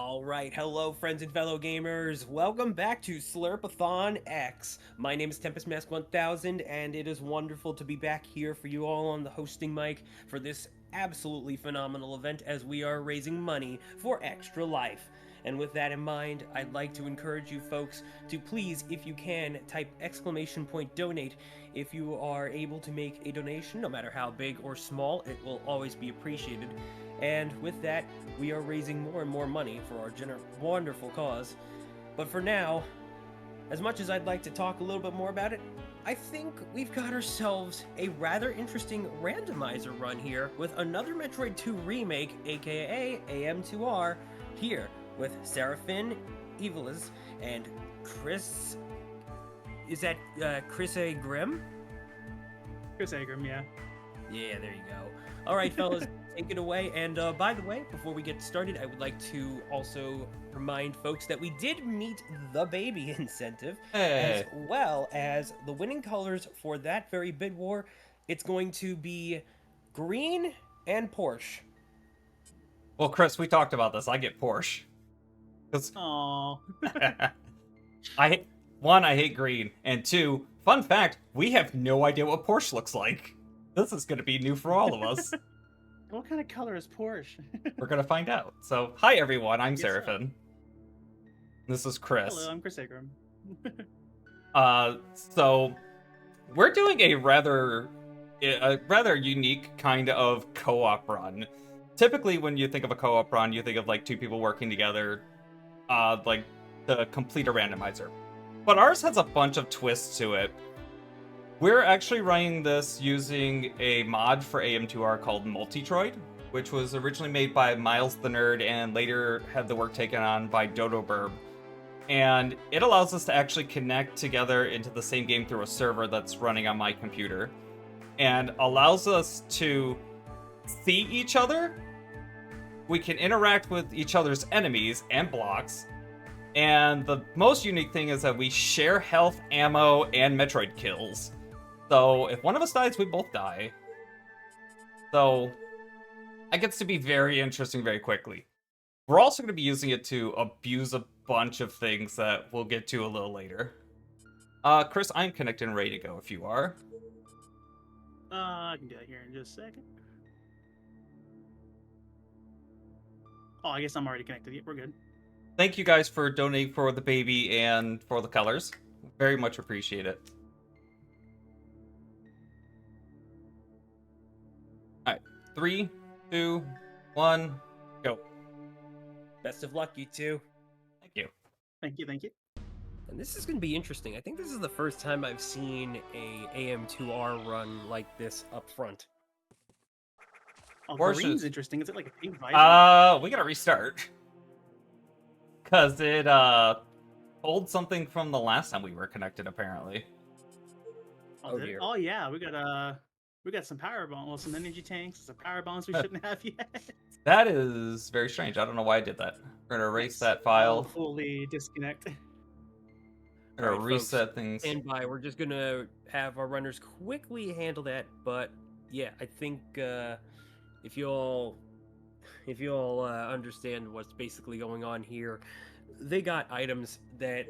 Alright, hello friends and fellow gamers. Welcome back to Slurpathon X. My name is TempestMask1000 and it is wonderful to be back here for you all on the hosting mic for this absolutely phenomenal event as we are raising money for Extra Life. And with that in mind, I'd like to encourage you folks to please, if you can, type !donate. If you are able to make a donation, no matter how big or small, it will always be appreciated. And with that, we are raising more and more money for our wonderful cause. But for now, as much as I'd like to talk a little bit more about it, I think we've got ourselves a rather interesting randomizer run here with another Metroid 2 remake, aka AM2R, here with Seraphin, Evilis, and Chris... Is that Chrisaegrimm? Chrisaegrimm, yeah. Yeah, there you go. Alright, fellas, take it away. And by the way, before we get started, I would like to also remind folks that we did meet the baby incentive, as well as the winning colors for that very bid war. It's going to be green and Porsche. Well, Chris, we talked about this. I get Porsche. Aww. I hate green, and two, fun fact, we have no idea what Porsche looks like. This is going to be new for all of us. What kind of color is Porsche? We're going to find out. So, hi everyone, I'm Yes, Seraphin. This is Chris. Hello, I'm Chrisaegrimm. So we're doing a rather unique kind of co-op run. Typically, when you think of a co-op run, you think of like two people working together, like to complete a randomizer. But ours has a bunch of twists to it. We're actually running this using a mod for AM2R called Multitroid, which was originally made by Miles the Nerd and later had the work taken on by Dodo Burb. And it allows us to actually connect together into the same game through a server that's running on my computer. And allows us to see each other. We can interact with each other's enemies and blocks. And the most unique thing is that we share health, ammo, and Metroid kills. So if one of us dies, we both die. So that gets to be very interesting very quickly. We're also going to be using it to abuse a bunch of things that we'll get to a little later. Chris, I'm connected and ready to go if you are. I can do that here in just a second. Oh, I guess I'm already connected. Yeah, we're good. Thank you guys for donating for the baby and for the colors. Very much appreciate it. Alright, 3, 2, 1, go. Best of luck, you two. Thank you. Thank you, thank you. And this is going to be interesting. I think this is the first time I've seen a AM2R run like this up front. Oh, Porsche green's is- interesting. Is it like a pink visor? We gotta restart. Cause it pulled something from the last time we were connected, apparently. Oh, Did it? dear. Oh yeah, we got some power bombs, well, some energy tanks, some power bombs we shouldn't have yet. That is very strange. I don't know why I did that. We're gonna erase that I'll file. fully disconnect. We're gonna Alright, folks, reset things. Stand by. We're just gonna have our runners quickly handle that. But yeah, I think if you all understand what's basically going on here, they got items that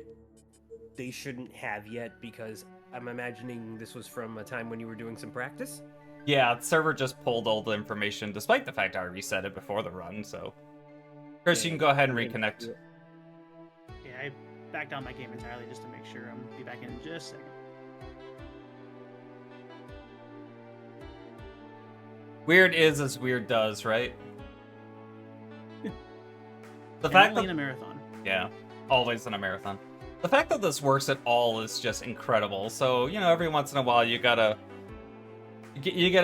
they shouldn't have yet because I'm imagining this was from a time when you were doing some practice. Yeah, the server just pulled all the information, despite the fact I reset it before the run. So, Chris, you can go ahead and reconnect. Yeah, I backed out my game entirely just to make sure I'm be back in just a second. Weird is as weird does, right? The And fact only that in a marathon. yeah, always in a marathon. The fact that this works at all is just incredible. So, you know, every once in a while you get a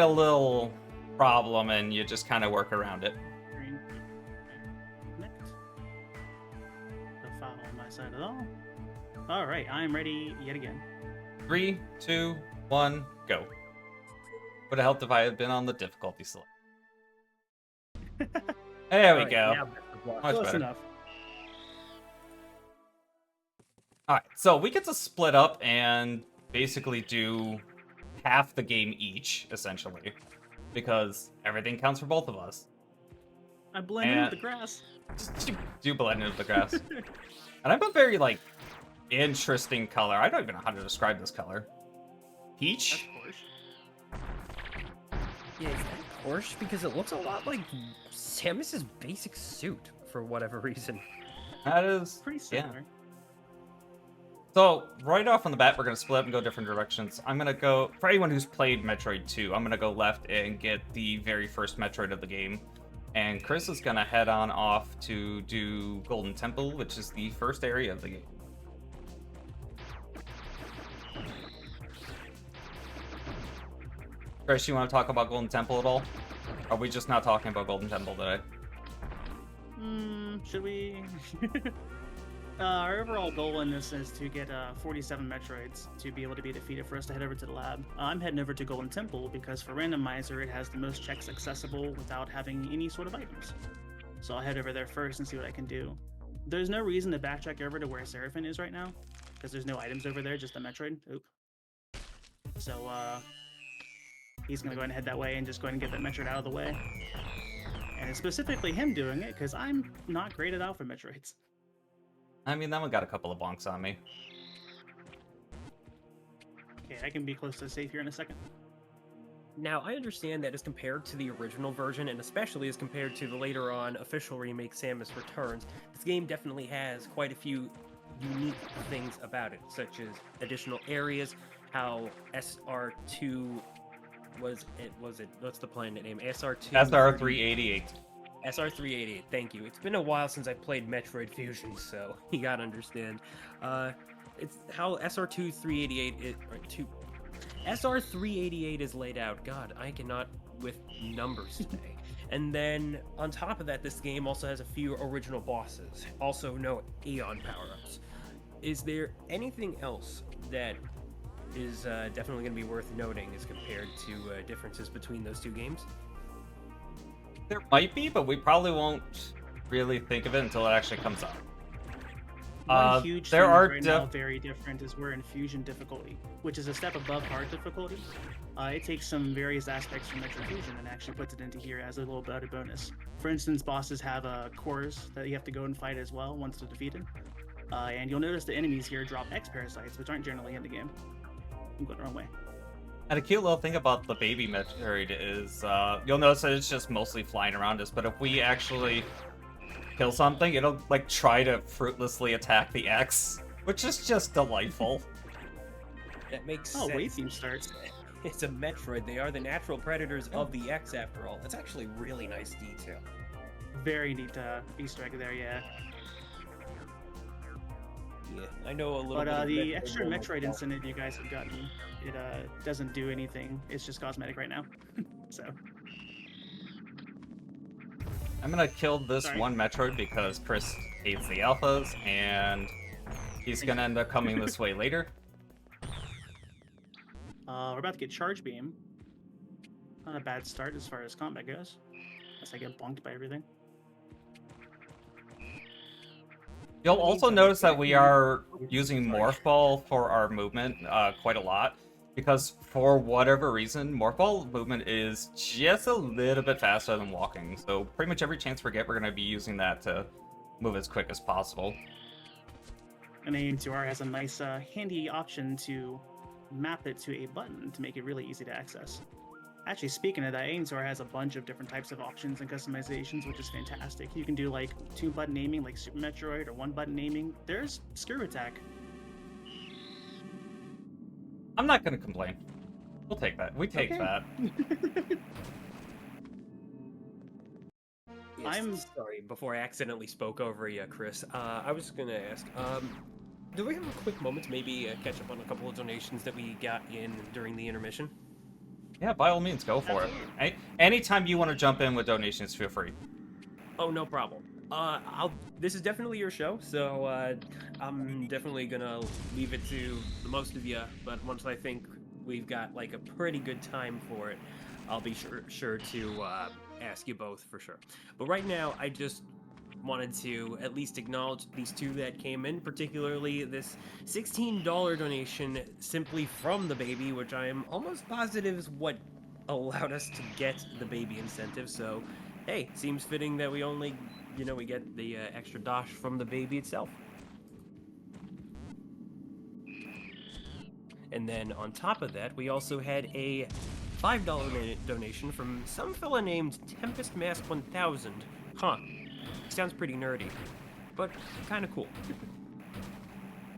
little problem and you just kind of work around it. Green. Connect. The file on my side at all. Alright, I'm ready yet again. 3, 2, 1, go. Would have helped if I had been on the difficulty select. There we Alright, go. now best of luck. Much Close better. enough. Alright, so we get to split up and basically do half the game each, essentially. Because everything counts for both of us. I blend in with the grass. Do blend into the grass. And I have a very, like, interesting color. I don't even know how to describe this color. Peach? Of course. Yeah, is that Porsche? Because it looks a lot like Samus's basic suit for whatever reason. That is Pretty yeah. similar. So, right off on the bat, we're going to split up and go different directions. I'm going to go, for anyone who's played Metroid 2, I'm going to go left and get the very first Metroid of the game. And Chris is going to head on off to do Golden Temple, which is the first area of the game. Chris, you want to talk about Golden Temple at all? Are we just not talking about Golden Temple today? Should we? Our overall goal in this is to get 47 Metroids to be able to be defeated for us to head over to the lab. I'm heading over to Golden Temple because for Randomizer it has the most checks accessible without having any sort of items. So I'll head over there first and see what I can do. There's no reason to backtrack over to where Seraphim is right now because there's no items over there, just the Metroid. Oop. So he's going to go ahead and head that way and just go ahead and get that Metroid out of the way. And it's specifically him doing it because I'm not great at Alpha Metroids. I mean, that one got a couple of bonks on me. Okay, I can be close to safe here in a second. Now, I understand that as compared to the original version, and especially as compared to the later on official remake Samus Returns, this game definitely has quite a few unique things about it, such as additional areas, how SR2 what's the planet name? SR2 SR388. SR388, thank you. It's been a while since I played Metroid Fusion, so you gotta understand. It's how SR388 is laid out. God, I cannot with numbers today. And then on top of that, this game also has a few original bosses, also no Aeon power-ups. Is there anything else that is definitely going to be worth noting as compared to differences between those two games? There might be, but we probably won't really think of it until it actually comes out. One huge there thing are right now very different is we're in Fusion difficulty, which is a step above hard difficulty. It takes some various aspects from Metro Fusion and actually puts it into here as a little bit of bonus. For instance, bosses have cores that you have to go and fight as well once they're defeated. And you'll notice the enemies here drop X parasites, which aren't generally in the game. I'm going the wrong way. And a cute little thing about the baby Metroid is you'll notice that it's just mostly flying around us, but if we actually kill something, it'll like try to fruitlessly attack the X, which is just delightful. That makes sense. Oh, wave theme starts. It's a Metroid. They are the natural predators of the X, after all. That's actually really nice detail. Very neat Easter egg there, yeah. Yeah, I know a little but bit. But the extra Metroid incident you guys have gotten, it doesn't do anything. It's just cosmetic right now. So. I'm gonna kill this one Metroid because Chris hates the alphas, and he's gonna end up coming this way later. We're about to get Charge Beam. Not a bad start as far as combat goes. Unless I get bonked by everything. You'll also notice that we are using Morph Ball for our movement quite a lot, because for whatever reason, Morph Ball movement is just a little bit faster than walking. So pretty much every chance we get, we're going to be using that to move as quick as possible. And AM2R has a nice handy option to map it to a button to make it really easy to access. Actually, speaking of that, AM2R has a bunch of different types of options and customizations, which is fantastic. You can do like 2-button aiming like Super Metroid or 1-button aiming. There's Screw Attack. I'm not going to complain. We'll take that. We take that. Yes, I'm sorry, before I accidentally spoke over you, Chris. I was going to ask, do we have a quick moment to maybe catch up on a couple of donations that we got in during the intermission? Yeah, by all means, go for it. Anytime you want to jump in with donations, feel free. Oh, no problem. This is definitely your show, so I'm definitely gonna leave it to the most of you. But once I think we've got like a pretty good time for it, I'll be sure to ask you both for sure. But right now, I just wanted to at least acknowledge these two that came in, particularly this $16 donation simply from the baby, which I am almost positive is what allowed us to get the baby incentive. So hey, seems fitting that we only, we get the extra dosh from the baby itself. And then on top of that, we also had a $5 donation from some fella named Tempest Mask 1000. Huh. Sounds pretty nerdy, but kind of cool.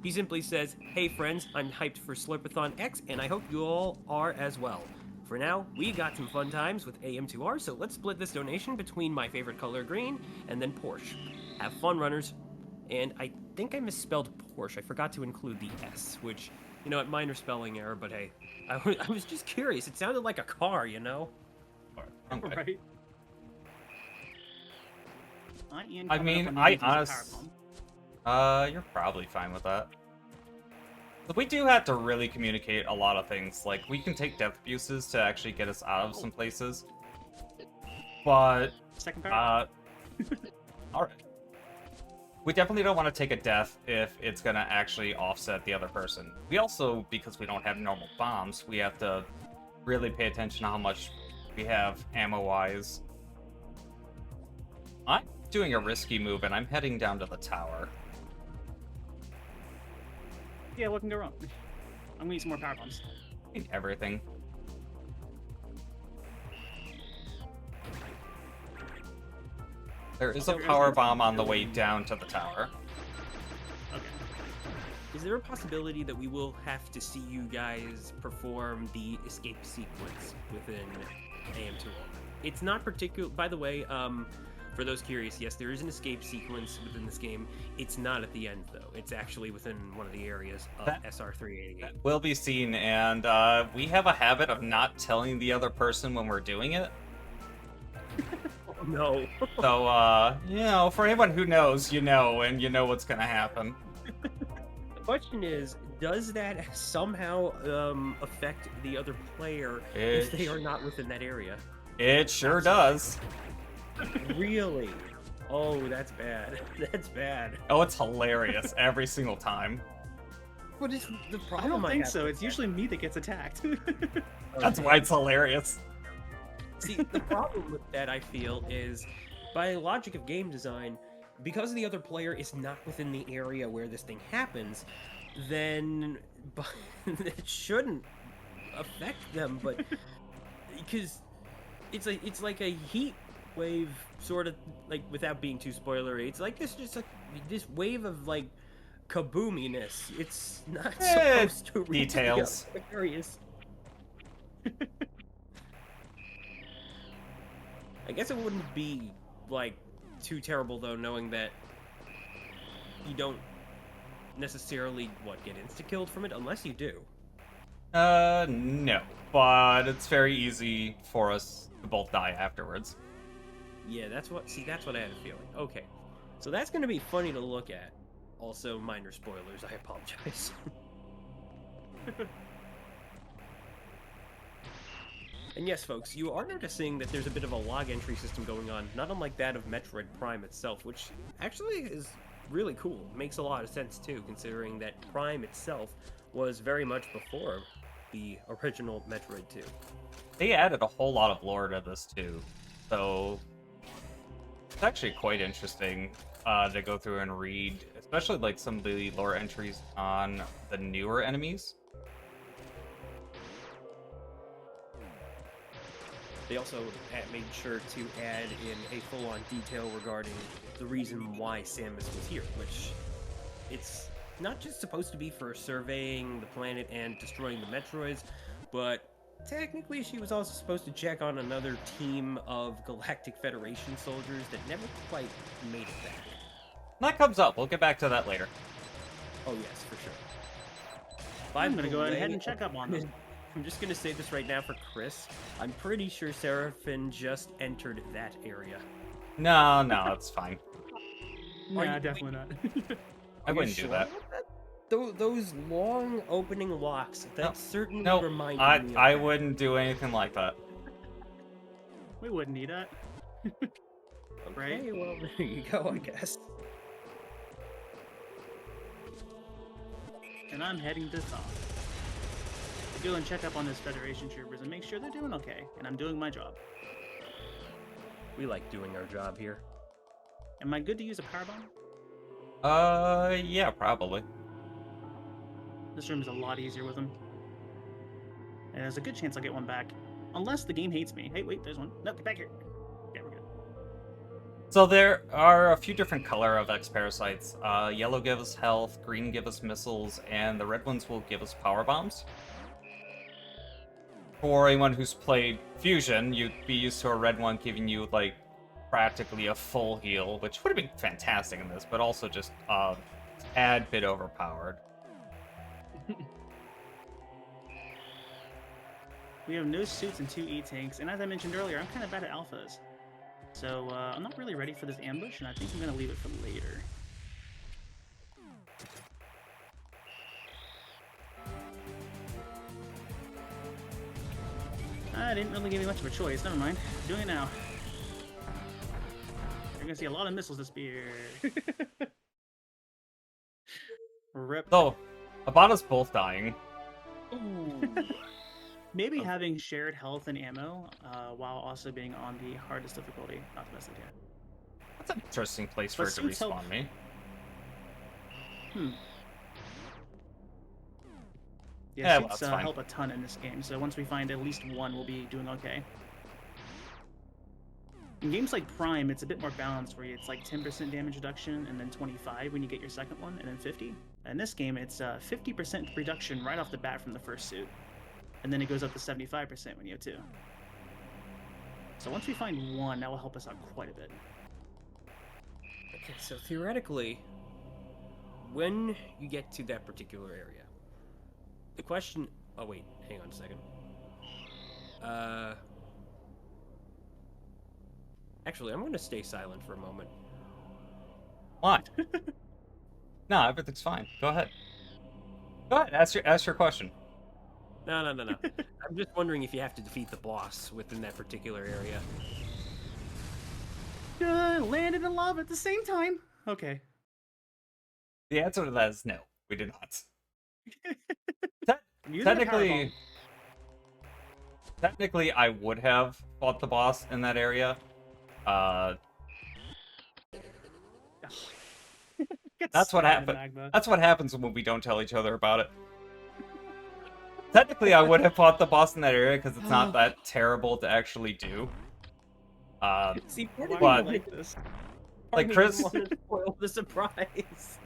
He simply says, "Hey friends, I'm hyped for Slurpathon X, and I hope you all are as well. For now, we got some fun times with AM2R, so let's split this donation between my favorite color green and then Porsche. Have fun, runners." And I think I misspelled Porsche. I forgot to include the S, which, a minor spelling error, but hey, I was just curious. It sounded like a car, Okay. Right. I mean, you're probably fine with that. But we do have to really communicate a lot of things. Like, we can take death abuses to actually get us out of some places. But, Second power. alright. We definitely don't want to take a death if it's gonna actually offset the other person. We also, because we don't have normal bombs, we have to really pay attention to how much we have ammo-wise. I'm doing a risky move, and I'm heading down to the tower. Yeah, what can go wrong? I'm gonna need some more power bombs. I need everything. There is a power bomb on the way down to the tower. Okay. Is there a possibility that we will have to see you guys perform the escape sequence within AM2R? It's not particular. By the way, for those curious, yes, there is an escape sequence within this game. It's not at the end, though. It's actually within one of the areas of SR388. Will be seen, and we have a habit of not telling the other person when we're doing it. No. So, for anyone who knows, and you know what's gonna happen. The question is, does that somehow affect the other player if they are not within that area? It sure does. Really? Oh, that's bad. That's bad. Oh, it's hilarious every single time. What is the I problem? don't think so. It's usually me that gets attacked. That's why it's hilarious. See, the problem with that, I feel, is by logic of game design, because the other player is not within the area where this thing happens, then it shouldn't affect them, but because it's like a heat wave, sort of, like, without being too spoilery. It's like this wave of like kaboominess. It's not supposed to really details. be hilarious. I guess it wouldn't be, like, too terrible, though, knowing that you don't necessarily, get insta-killed from it, unless you do. No. But it's very easy for us to both die afterwards. Yeah, that's what I had a feeling. Okay. So that's going to be funny to look at. Also, minor spoilers, I apologize. And yes, folks, you are noticing that there's a bit of a log entry system going on, not unlike that of Metroid Prime itself, which actually is really cool. Makes a lot of sense, too, considering that Prime itself was very much before the original Metroid 2. They added a whole lot of lore to this, too. So, it's actually quite interesting to go through and read, especially, like, some of the lore entries on the newer enemies. They also made sure to add in a full-on detail regarding the reason why Samus was here, which it's not just supposed to be for surveying the planet and destroying the Metroids, but technically she was also supposed to check on another team of Galactic Federation soldiers that never quite made it back. That comes up. We'll get back to that later. Oh yes, for sure. I'm gonna go ahead and check up on them. I'm just gonna say this right now for Chris. I'm pretty sure Seraphin just entered that area. No, it's fine. Nah, definitely not. I wouldn't do that. Those long opening locks, that certainly No, reminded me of I that. wouldn't do anything like that. We wouldn't need that. Right? Okay, well, there you go, I guess. And I'm heading to top. Go and check up on this Federation troopers and make sure they're doing okay, and I'm doing my job. We like doing our job here. Am I good to use a power bomb? Yeah, probably. This room is a lot easier with them. And there's a good chance I'll get one back. Unless the game hates me. Hey, wait, there's one. No, get back here. Yeah, we're good. So there are a few different color of X parasites. Yellow give us health, green give us missiles, and the red ones will give us power bombs. For anyone who's played Fusion, you'd be used to a red one giving you like practically a full heal, which would have been fantastic in this, but also just a tad bit overpowered. We have no suits and 2 E-tanks, and as I mentioned earlier, I'm kind of bad at alphas. So I'm not really ready for this ambush, and I think I'm going to leave it for later. I didn't really give me much of a choice. Never mind. Doing it now. You're going to see a lot of missiles this spear. Rip. So, about us both dying. Ooh. Maybe having shared health and ammo while also being on the hardest difficulty. Not the best idea. That's an interesting place for But it to suits help. respawn me. Yeah, well, suits that's fine. help a ton in this game, so once we find at least one, we'll be doing okay. In games like Prime, it's a bit more balanced, where it's like 10% damage reduction, and then 25 when you get your second one, and then 50. In this game, it's 50% reduction right off the bat from the first suit, and then it goes up to 75% when you have 2. So once we find one, that will help us out quite a bit. Okay, so theoretically, when you get to that particular area, the question... Oh, wait, hang on a second. Actually, I'm going to stay silent for a moment. Why? No, everything's fine. Go ahead. Go ahead, ask your question. No. I'm just wondering if you have to defeat the boss within that particular area. Landed in lava at the same time. Okay. The answer to that is no, we did not. Use that power Technically, I would have fought the boss in that area. bomb. That's what happened. That's what happens when we don't tell each other about it. Technically, I would have fought the boss in that area because it's not that terrible to actually do. See, part of but- me like this. like Part of me Chris- didn't want to spoil the surprise.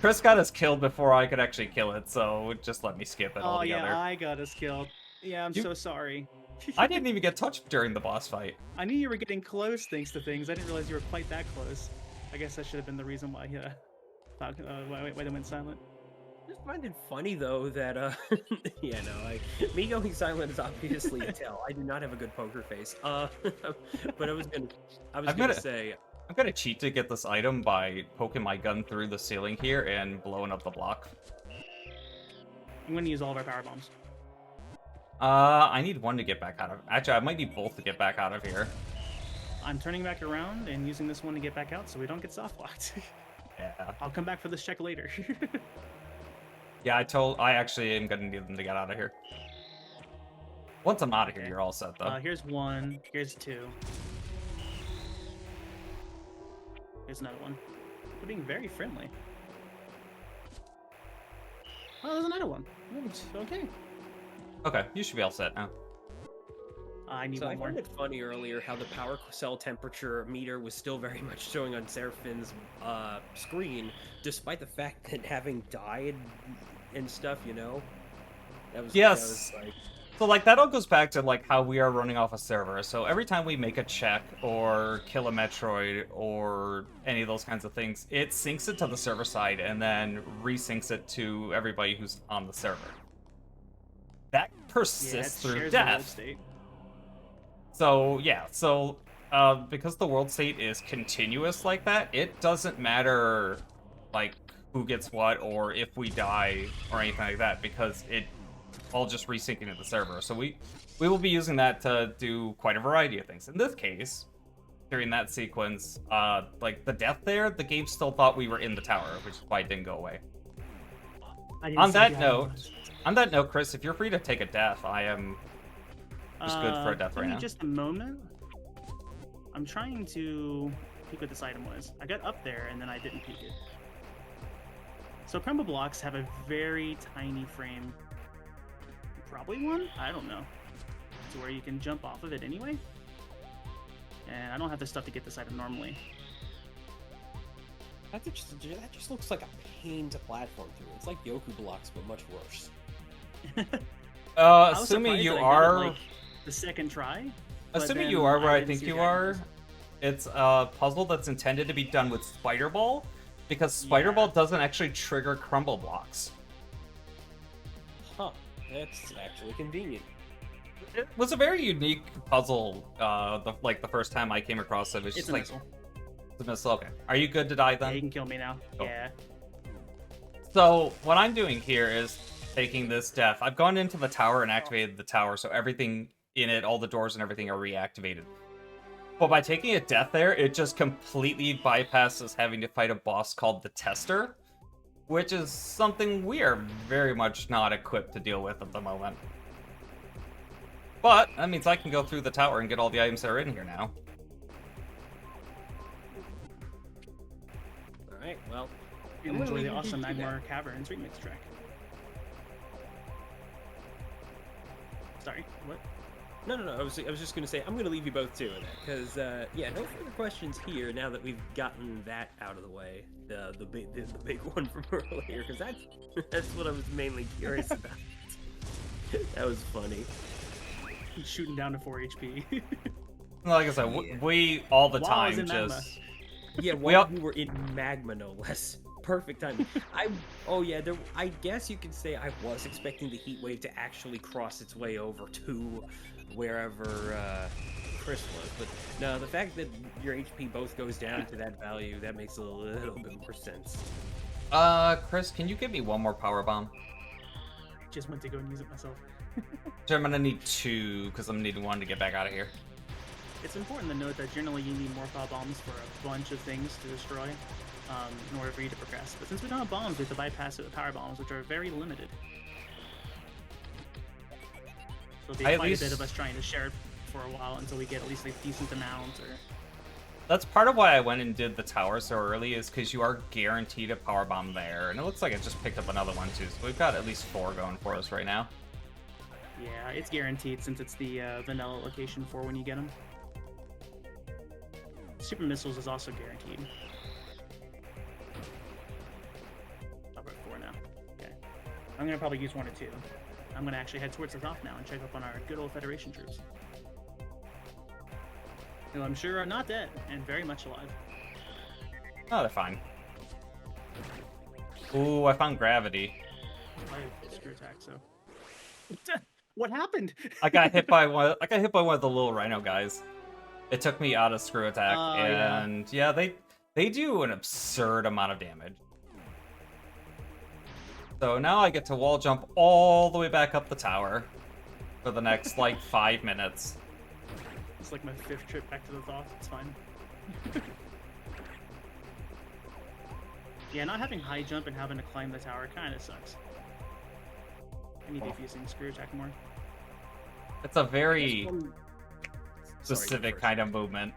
Chris got us killed before I could actually kill it, so just let me skip it Oh altogether. yeah, I got us killed. Yeah, I'm You- so sorry. I didn't even get touched during the boss fight. I knew you were getting close thanks to things. I didn't realize you were quite that close. I guess that should have been the reason why why they went silent. I just find it funny though that me going silent is obviously a tell. I do not have a good poker face. But I was gonna say I'm gonna cheat to get this item by poking my gun through the ceiling here and blowing up the block. I'm gonna use all of our power bombs. I need one to get back out of... Actually, I might need both to get back out of here. I'm turning back around and using this one to get back out so we don't get soft locked. Yeah. I'll come back for this check later. Yeah, I actually am gonna need them to get out of here. Once I'm out of here, you're all set, though. Here's one. Here's 2. Here's another one. We're being very friendly. Oh, there's another one. Okay. Okay, you should be all set now. I need So I one more. found it funny earlier how the power cell temperature meter was still very much showing on Seraphine's screen, despite the fact that having died and stuff, that was Yes. That was like, So, like, that all goes back to, like, how we are running off a server. So every time we make a check or kill a Metroid or any of those kinds of things, it syncs it to the server side and then resyncs it to everybody who's on the server. That persists through shares the world death. state. So, yeah, because the world state is continuous like that, it doesn't matter, like, who gets what or if we die or anything like that, because it all just resyncing to the server. So we will be using that to do quite a variety of things. In this case, during that sequence, like, the death there, the game still thought we were in the tower, which is why it didn't go away. On that note, Chris, if you're free to take a death, I am just good for a death give right me now. just a moment. I'm trying to peek what this item was. I got up there and then I didn't peek it. So crumble blocks have a very tiny frame. Probably one? I don't know. To where you can jump off of it anyway. And I don't have the stuff to get this item normally. That just looks like a pain to platform through. It's like Yoku blocks, but much worse. I was Assuming surprised you that I got it, are, like, the second try. but assuming then you are where I didn't think see you the are, items. it's a puzzle that's intended to be done with Spider Ball, because Spider Ball Yeah. doesn't actually trigger crumble blocks. Huh. That's actually convenient. It was a very unique puzzle. The first time I came across it, it was It's just a like missile. it's a missile. Okay, are you good to die Yeah, then? you can kill me now. Cool. Yeah. So what I'm doing here is taking this death. I've gone into the tower and activated the tower, so everything in it, all the doors and everything are reactivated. But by taking a death there, it just completely bypasses having to fight a boss called the Tester, which is something we are very much not equipped to deal with at the moment. But that means I can go through the tower and get all the items that are in here now. Alright, well. And I'm gonna enjoy leave the you awesome to do that. Magmar Caverns remix track. Sorry, what? No. I was just gonna say I'm gonna leave you both to it because yeah, no further questions here. Now that we've gotten that out of the way, the big one from earlier, because that's what I was mainly curious about. That was funny. He's shooting down to 4 HP. Like I said, Yeah. we all the While I was time in magma. just... Yeah, We while all- you were in magma, no less. Perfect timing. I guess you could say I was expecting the heat wave to actually cross its way over to wherever Chris was, but no, the fact that your HP both goes down to that value, that makes a little bit more sense. Chris, can you give me one more power bomb? Just went to go and use it myself. So I'm gonna need 2, because I'm needing 1 to get back out of here. It's important to note that generally you need more power bombs for a bunch of things to destroy in order for you to progress. But since we don't have bombs, we have to bypass it with power bombs, which are very limited. So it'll be I at quite a least- bit of us trying to share it for a while until we get at least a decent amount. Or That's part of why I went and did the tower so early, is because you are guaranteed a power bomb there. And it looks like I just picked up another one too, so we've got at least 4 going for us right now. yeah, it's guaranteed since it's the vanilla location for when you get them. Super missiles is also guaranteed. I'll put 4 now. Okay. I'm gonna probably use 1 or 2. I'm gonna actually head towards the top now and check up on our good old Federation troops. Who I'm sure are not dead and very much alive. Oh, they're fine. Ooh, I found gravity. I have screw attack, so. What happened? I got hit by one. I got hit by one of the little rhino guys. It took me out of screw attack, Yeah. and yeah, they do an absurd amount of damage. So now I get to wall jump all the way back up the tower for the next like 5 minutes. It's like my 5th trip back to the top. It's fine. Yeah, not having high jump and having to climb the tower kind of sucks. I need to be using screw attack more. It's a very Sorry, specific go first. kind of movement.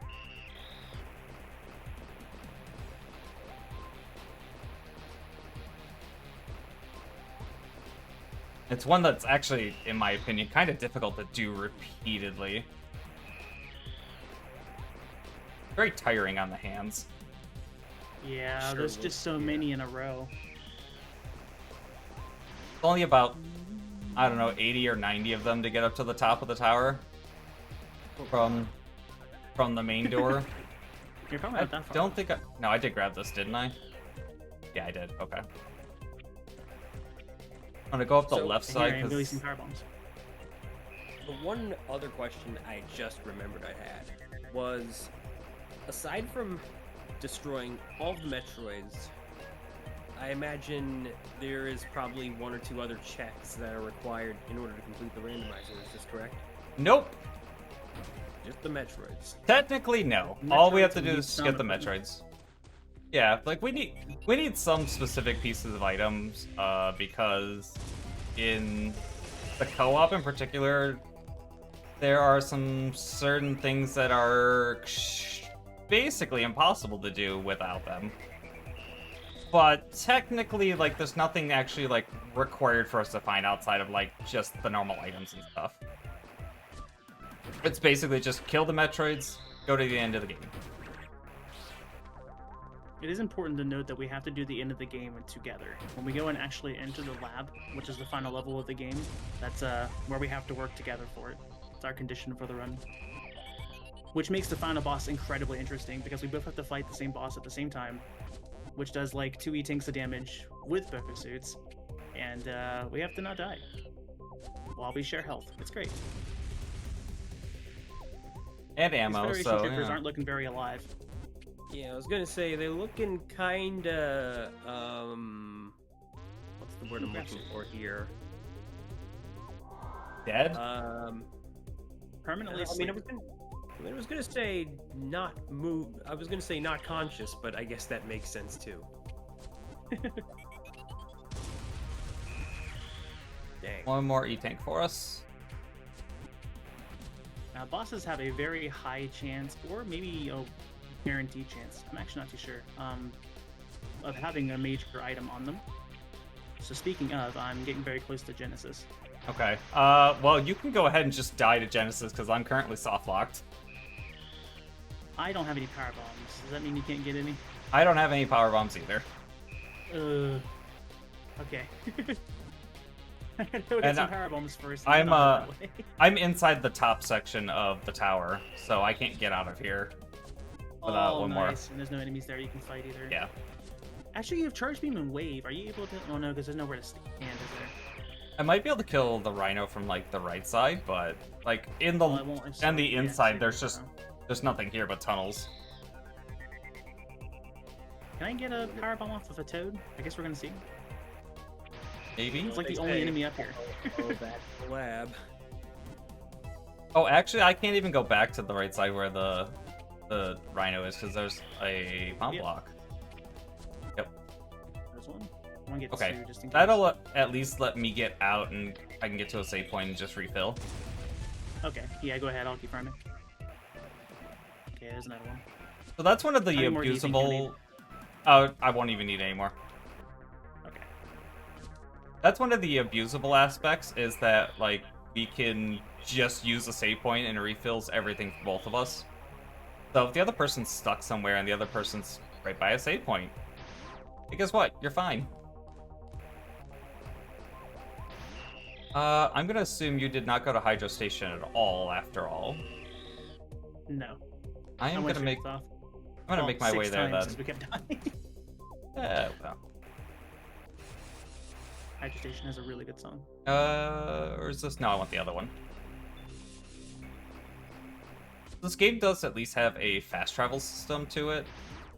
It's one that's actually, in my opinion, kind of difficult to do repeatedly. Very tiring on the hands. Yeah, Sure there's would, just so yeah. many in a row. It's only about, I don't know, 80 or 90 of them to get up to the top of the tower from the main door. You're probably I not that far. don't think I... No, I did grab this, didn't I? Yeah, I did. Okay. I'm gonna go up the So, left And here I side am releasing because power bombs. The one other question I just remembered I had was, aside from destroying all the Metroids, I imagine there is probably 1 or 2 other checks that are required in order to complete the randomizer. Is this correct? nope. Just the Metroids. Technically, no. All we have to Metroids, do we is need get the some of them. Metroids. Yeah, like we need some specific pieces of items, because in the co-op in particular, there are some certain things that are basically impossible to do without them. But technically, like, there's nothing actually, like, required for us to find outside of, like, just the normal items and stuff. It's basically just kill the Metroids, go to the end of the game. It is important to note that we have to do the end of the game together. When we go and actually enter the lab, which is the final level of the game, that's where we have to work together for it. It's our condition for the run. Which makes the final boss incredibly interesting, because we both have to fight the same boss at the same time, which does like 2 E-Tanks of damage with Boko Suits, and we have to not die while we share health. It's great. And ammo, These Federation so troopers yeah. aren't looking very alive. Yeah, I was gonna say they're looking kinda what's the word I'm looking for here? Dead? Permanently I mean, asleep. I was gonna say not move. I was gonna say not conscious, but I guess that makes sense too. Dang. One more E-Tank for us. Now, bosses have a very high chance, or maybe a guaranteed chance, I'm actually not too sure, of having a major item on them. So speaking of, I'm getting very close to Genesis. Okay. Well, you can go ahead and just die to Genesis, because I'm currently soft-locked. I don't have any power bombs. Does that mean you can't get any? I don't have any power bombs either. Okay. I gotta go get And, some power bombs first. I'm, then I'll go that way. I'm inside the top section of the tower, so I can't get out of here without one more. Nice. And there's no enemies there you can fight either. Yeah. Actually, you have Charge Beam and Wave. Are you able to... Oh, no, because there's nowhere to stand, is there? I might be able to kill the Rhino from, like, the right side, but, like, in the... Well, I won't- and the yeah, inside, so- there's just... There's nothing here but tunnels. Can I get a power bomb off of a Toad? I guess we're gonna see. Maybe? It's like They the only say- enemy up here. Oh, back to the lab. Oh, actually, I can't even go back to the right side where the Rhino is, because there's a bomb Yep. block. Yep. There's one. I want to get Okay. two just in case. That'll at least let me get out, and I can get to a save point and just refill. Okay. Yeah, go ahead. I'll keep farming. Okay, there's another one. So that's one of the How many more do you think you'll need? abusable... Oh, I won't even need any more. Okay. That's one of the abusable aspects, is that, like, we can just use a save point and it refills everything for both of us. So if the other person's stuck somewhere and the other person's right by a save point, hey, guess what? You're fine. I'm gonna assume you did not go to Hydro Station at all, after all. No. I am went gonna make... straight off. I'm gonna make my way 6 there, times then. since we kept dying. Well. Hydro Station has a really good song. Or is this... No, I want the other one. This game does at least have a fast travel system to it.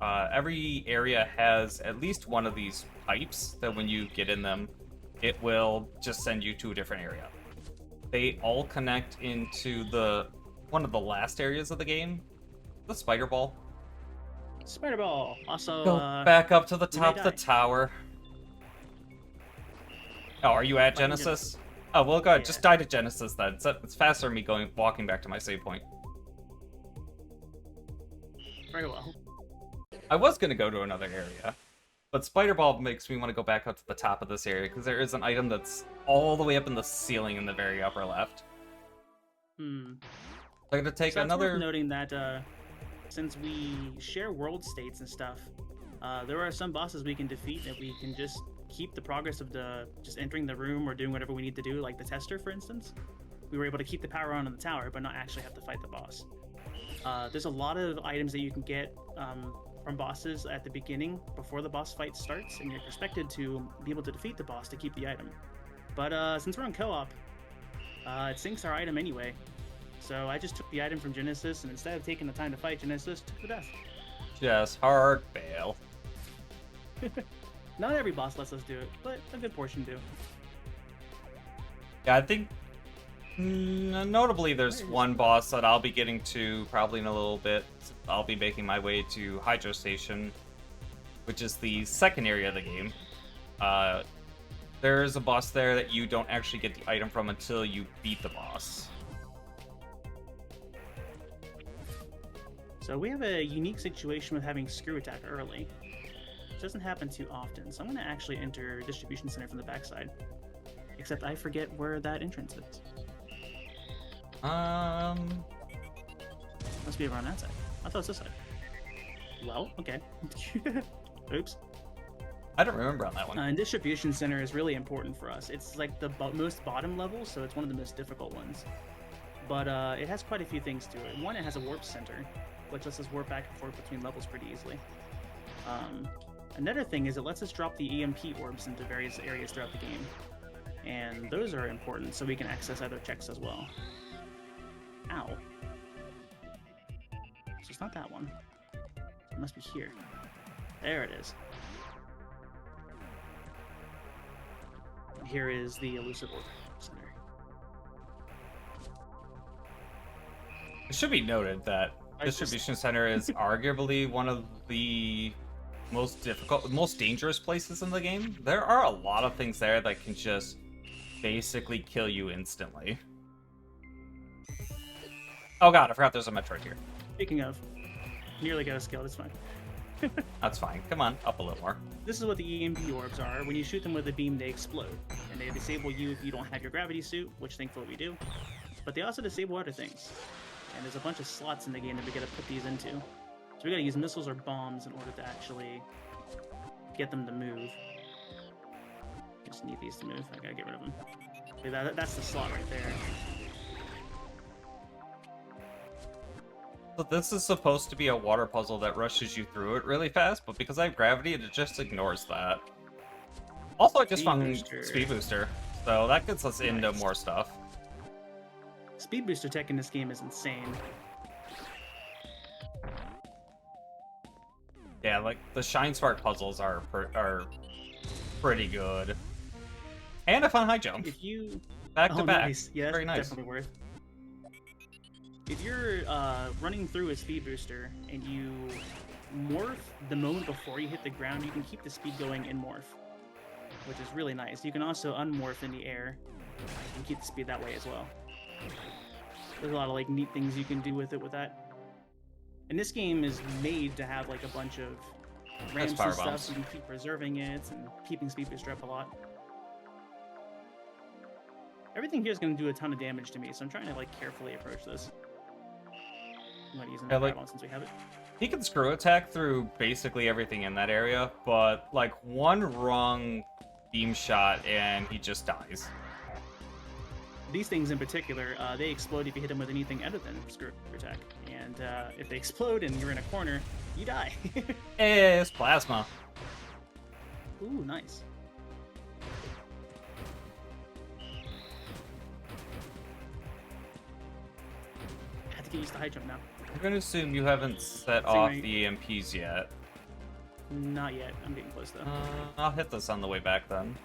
Every area has at least one of these pipes that when you get in them, it will just send you to a different area. They all connect into one of the last areas of the game, the Spider Ball. Spider Ball. Also, Go back up to the we may top of the die. tower. Oh, are you at Fighting Genesis? Oh, well, go ahead. Yeah. Just die to Genesis then. It's faster than me walking back to my save point. Very well. I was going to go to another area, but Spider Ball makes me want to go back up to the top of this area because there is an item that's all the way up in the ceiling in the very upper left. Hmm. I'm going to take So it's worth another... noting that since we share world states and stuff, there are some bosses we can defeat that we can just keep the progress of just entering the room or doing whatever we need to do, like the tester, for instance. We were able to keep the power on in the tower, but not actually have to fight the boss. There's a lot of items that you can get from bosses at the beginning before the boss fight starts, and you're expected to be able to defeat the boss to keep the item. But since we're on co-op, it sinks our item anyway. So I just took the item from Genesis, and instead of taking the time to fight Genesis, took the death. Just hard fail. Not every boss lets us do it, but a good portion do. Yeah, I think... notably, there's one boss that I'll be getting to probably in a little bit. I'll be making my way to Hydro Station, which is the second area of the game. There's a boss there that you don't actually get the item from until you beat the boss. So we have a unique situation with having screw attack early. It doesn't happen too often, so I'm going to actually enter distribution center from the backside. Except I forget where that entrance is. Must be around that side. I thought it was this side. Well, okay. Oops. I don't remember on that one. And distribution center is really important for us. It's like the most bottom level, so it's one of the most difficult ones. But it has quite a few things to it. One, it has a warp center, which lets us warp back and forth between levels pretty easily. Another thing is it lets us drop the EMP orbs into various areas throughout the game. And those are important so we can access other checks as well. Ow. So it's not that one. It must be here. There it is. And here is the elusive orb center. It should be noted that distribution center is arguably one of the most difficult, most dangerous places in the game. There are a lot of things there that can just basically kill you instantly. Oh god, I forgot there's a Metroid here. Speaking of, nearly got a skill, that's fine. That's fine. Come on, up a little more. This is what the EMP orbs are. When you shoot them with a beam, they explode. And they disable you if you don't have your gravity suit, which thankfully we do. But they also disable other things. And there's a bunch of slots in the game that we gotta put these into. So we gotta use missiles or bombs in order to actually get them to move. Just need these to move. I gotta get rid of them. Okay, that's the slot right there. So this is supposed to be a water puzzle that rushes you through it really fast, but because I have gravity, it just ignores that. Also, I just found Speed Booster, so that gets us into more stuff. Speed Booster tech in this game is insane. Yeah, like the Shine Spark puzzles are pretty good. And a fun high jump. If you back to back. Nice. Yeah, very nice. Definitely worth. If you're running through a speed booster and you morph the moment before you hit the ground, you can keep the speed going and morph, which is really nice. You can also unmorph in the air and keep the speed that way as well. There's a lot of like neat things you can do with it with that. And this game is made to have like a bunch of ramps and stuff, so you can keep preserving it and keeping speed booster up a lot. Everything here is going to do a ton of damage to me, so I'm trying to like carefully approach this. I'm not using that one since we have it. He can screw attack through basically everything in that area, but like one wrong beam shot and he just dies. These things in particular, they explode if you hit them with anything other than screw attack. And if they explode and you're in a corner, you die. It's plasma. Ooh, nice. I have to get used to high jump now. I'm going to assume you haven't set off the EMPs yet. Not yet. I'm getting close though. I'll hit this on the way back then.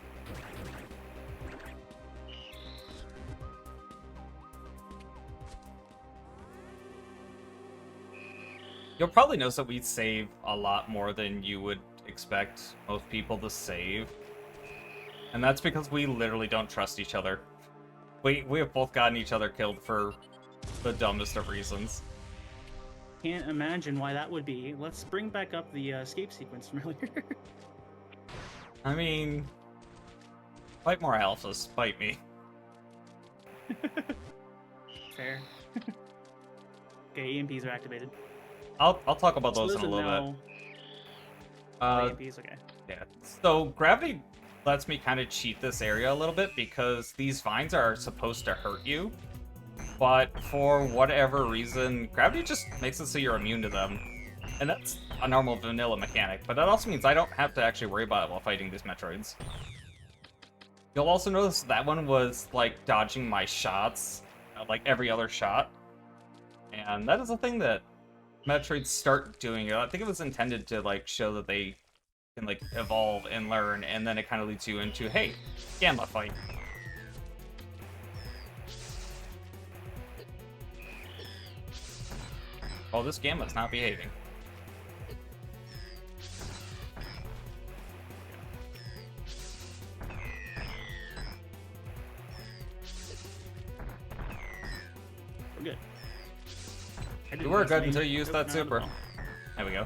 You'll probably notice that we save a lot more than you would expect most people to save. And that's because we literally don't trust each other. We have both gotten each other killed for the dumbest of reasons. Can't imagine why that would be. Let's bring back up the escape sequence from earlier. I mean, fight more alphas, fight me. Fair. Okay, EMPs are activated. I'll talk about those in a little bit. EMPs, okay. Yeah. So gravity lets me kind of cheat this area a little bit because these vines are supposed to hurt you. But for whatever reason, gravity just makes it so you're immune to them. And that's a normal vanilla mechanic, but that also means I don't have to actually worry about it while fighting these Metroids. You'll also notice that one was, like, dodging my shots, like every other shot. And that is a thing that Metroids start doing. I think it was intended to, like, show that they can, like, evolve and learn, and then it kind of leads you into, hey, Gamma fight. Oh, this Gamma's not behaving. We're good. We were good until listening. you used Nope, that not at super. all. There we go.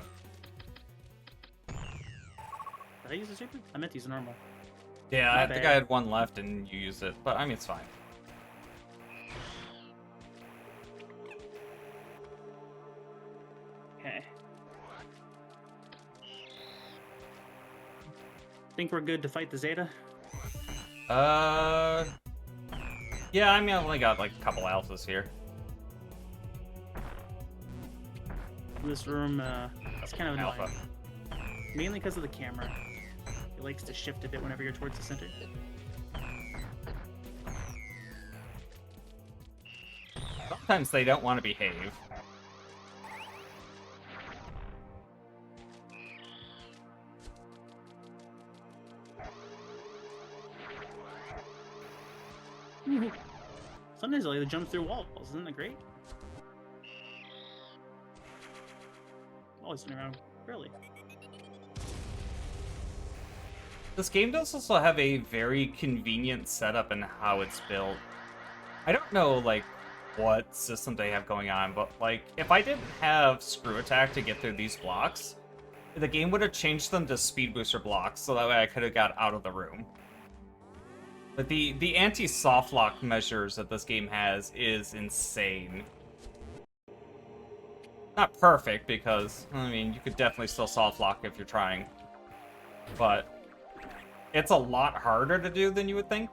Did I use the super? I meant to use the normal. Yeah, My I think bad. I had one left and you used it, but I mean, it's fine. Okay. Think we're good to fight the Zeta? Yeah, I mean, I only got like a couple alphas here. This room, it's kind of annoying. Alpha. Mainly because of the camera. It likes to shift a bit whenever you're towards the center. Sometimes they don't want to behave. Sometimes they like to jump through walls. Isn't that great? Always turn around early. This game does also have a very convenient setup in how it's built. I don't know, like, what system they have going on, but, like, if I didn't have Screw Attack to get through these blocks, the game would have changed them to Speed Booster blocks, so that way I could have got out of the room. But the anti-soft lock measures that this game has is insane. Not perfect, because, I mean, you could definitely still soft lock if you're trying. But it's a lot harder to do than you would think.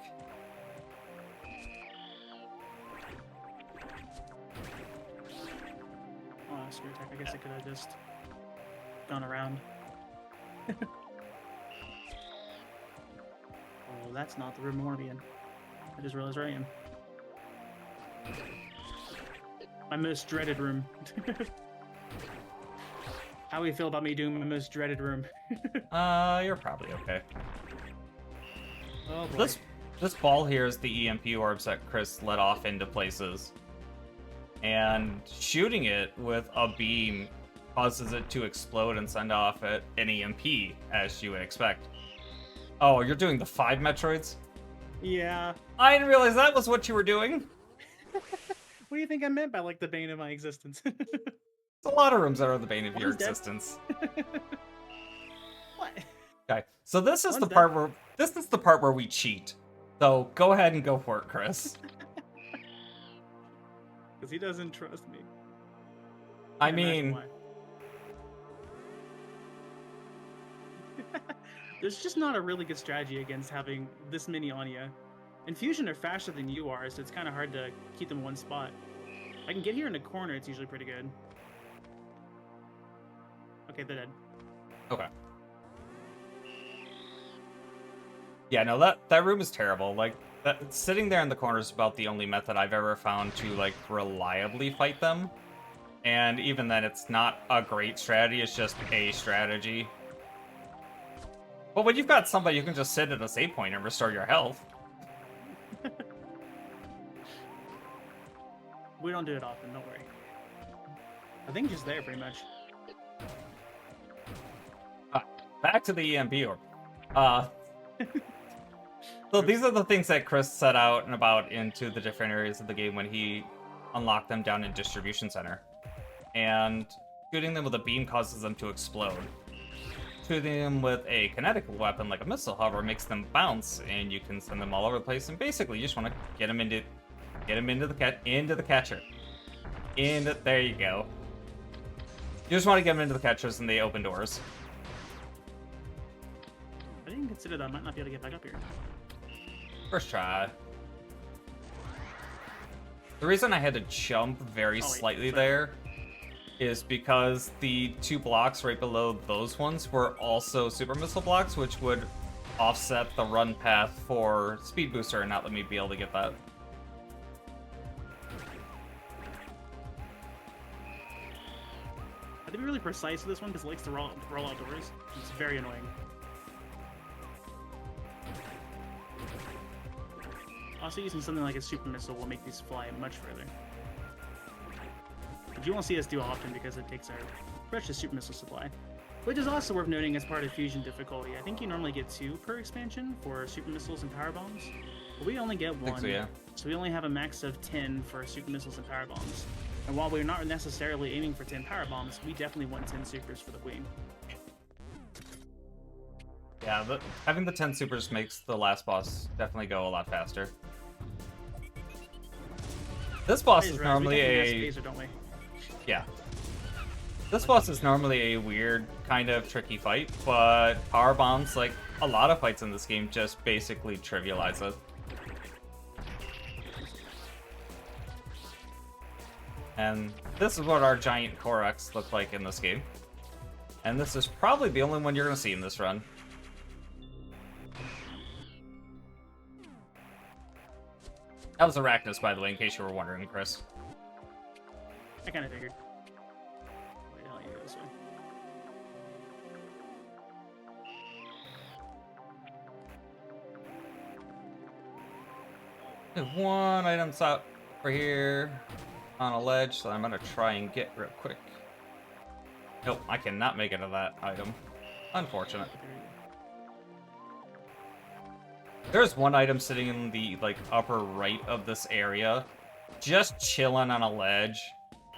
Oh, screw attack. I guess I could have just gone around. Oh, that's not the room I want to be in. I just realized where I am. My most dreaded room. How do you feel about me doing my most dreaded room? You're probably okay. Oh boy. This ball here is the EMP orbs that Chris let off into places. And shooting it with a beam causes it to explode and send off an EMP, as you would expect. Oh, you're doing the 5 Metroids? Yeah. I didn't realize that was what you were doing. What do you think I meant by like the bane of my existence? There's a lot of rooms that are the bane of your One's dead. existence. What? Okay, so this is One's the dead. part where we cheat. So go ahead and go for it, Chris. Because he doesn't trust me. I Can't imagine mean, why. There's just not a really good strategy against having this many on you. And Fusion are faster than you are, so it's kind of hard to keep them in one spot. If I can get here in the corner, it's usually pretty good. Okay, they're dead. okay. Yeah, no, that room is terrible. Like, sitting there in the corner is about the only method I've ever found to, like, reliably fight them. And even then, it's not a great strategy, it's just a strategy. But when you've got somebody who can just sit at a save point and restore your health. We don't do it often, don't worry. I think just there, pretty much. Back to the EMP orb. So these are the things that Chris set out and about into the different areas of the game when he unlocked them down in Distribution Center. And shooting them with a beam causes them to explode. Shooting them with a kinetic weapon like a missile, however, makes them bounce, and you can send them all over the place. And basically, you just want to get them into the catcher. There you go. You just want to get them into the catchers, and they open doors. I didn't consider that I might not be able to get back up here. First try. The reason I had to jump very Oh, wait, slightly sorry. there is because the 2 blocks right below those ones were also super missile blocks, which would offset the run path for Speed Booster and not let me be able to get that. I have to be really precise with this one because it likes to roll outdoors. It's very annoying. Also, using something like a super missile will make these fly much further. But you won't see us do often because it takes our precious super missile supply. Which is also worth noting as part of fusion difficulty. I think you normally get 2 per expansion for super missiles and power bombs. But we only get 1. I think so, yeah. So we only have a max of 10 for super missiles and power bombs. And while we're not necessarily aiming for 10 power bombs, we definitely want 10 supers for the queen. Yeah, having the 10 supers makes the last boss definitely go a lot faster. This boss is normally spacer, don't we? Yeah. This boss is normally a weird, kind of tricky fight, but power bombs, like a lot of fights in this game, just basically trivialize it. And this is what our giant Korax look like in this game. And this is probably the only one you're going to see in this run. That was Arachnus, by the way, in case you were wondering, Chris. I kind of figured. Wait, I'll go this way. There's one item out over here on a ledge, so I'm going to try and get real quick. Nope, I cannot make it to that item. Unfortunate. There's one item sitting in the upper right of this area, just chilling on a ledge,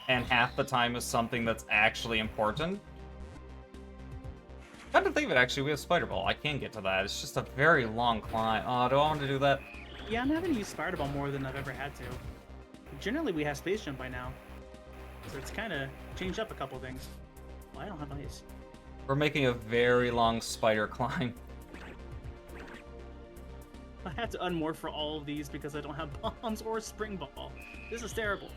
and half the time is something that's actually important. Come to think of it, actually, we have Spider Ball. I can get to that. It's just a very long climb. Oh, do I want to do that? Yeah, I'm having to use Spider Ball more than I've ever had to. Generally, we have Space Jump by now, so it's kind of changed up a couple things. Well, I don't have ice. We're making a very long spider climb. I had to unmorph for all of these because I don't have bombs or spring ball. This is terrible.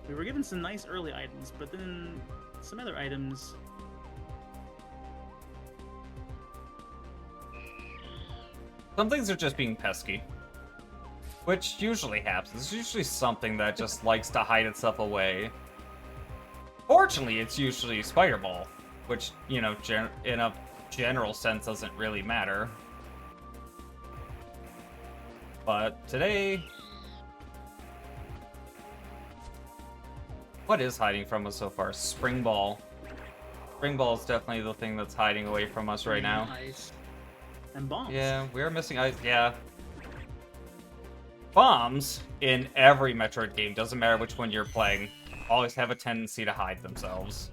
We were given some nice early items, but then some other items. Some things are just being pesky. Which usually happens. It's usually something that just likes to hide itself away. Fortunately, it's usually Spider Ball, which, you know, in a general sense doesn't really matter. But today... What is hiding from us so far? Spring Ball. Spring Ball is definitely the thing that's hiding away from us right now. Ice. And bombs. Yeah, we're missing ice. Yeah. Bombs in every Metroid game, doesn't matter which one you're playing, always have a tendency to hide themselves.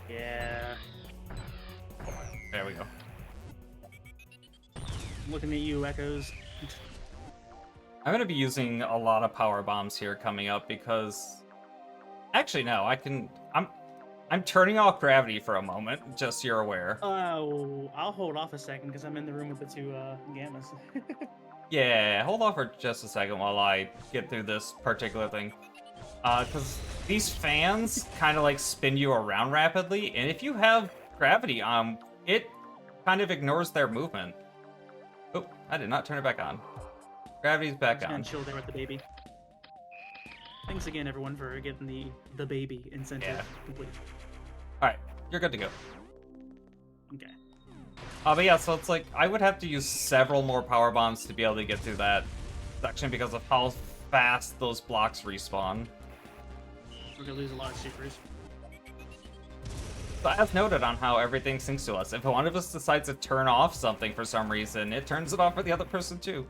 Yeah. There we go. Looking at you, Echoes. I'm going to be using a lot of power bombs here coming up because... Actually, no, I'm turning off gravity for a moment, just so you're aware. Oh, I'll hold off a second because I'm in the room with the two gammas. Yeah, hold off for just a second while I get through this particular thing. Because these fans kind of spin you around rapidly, and if you have gravity on, it kind of ignores their movement. Oh, I did not turn it back on. Gravity's back on. And chill there with the baby. Thanks again, everyone, for getting the baby incentive complete. Alright, you're good to go. Okay. But yeah, so it's I would have to use several more power bombs to be able to get through that section because of how fast those blocks respawn. We're gonna lose a lot of supers. So as noted on how everything syncs to us, if one of us decides to turn off something for some reason, it turns it off for the other person too.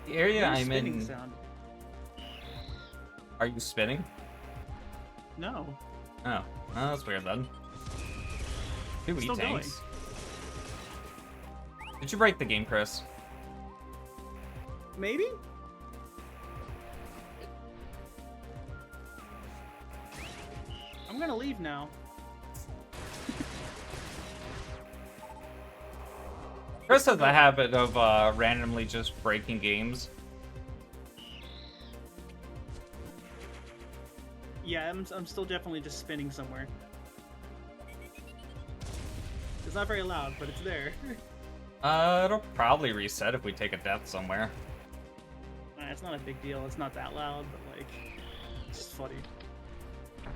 The area I'm in... Sound. Are you spinning? No. Oh, that's weird then. Two Still tanks. Did you break the game, Chris? Maybe? I'm gonna leave now. Chris has the habit of randomly just breaking games. Yeah, I'm still definitely just spinning somewhere. It's not very loud, but it's there. It'll probably reset if we take a death somewhere. It's not a big deal. It's not that loud, but it's just funny.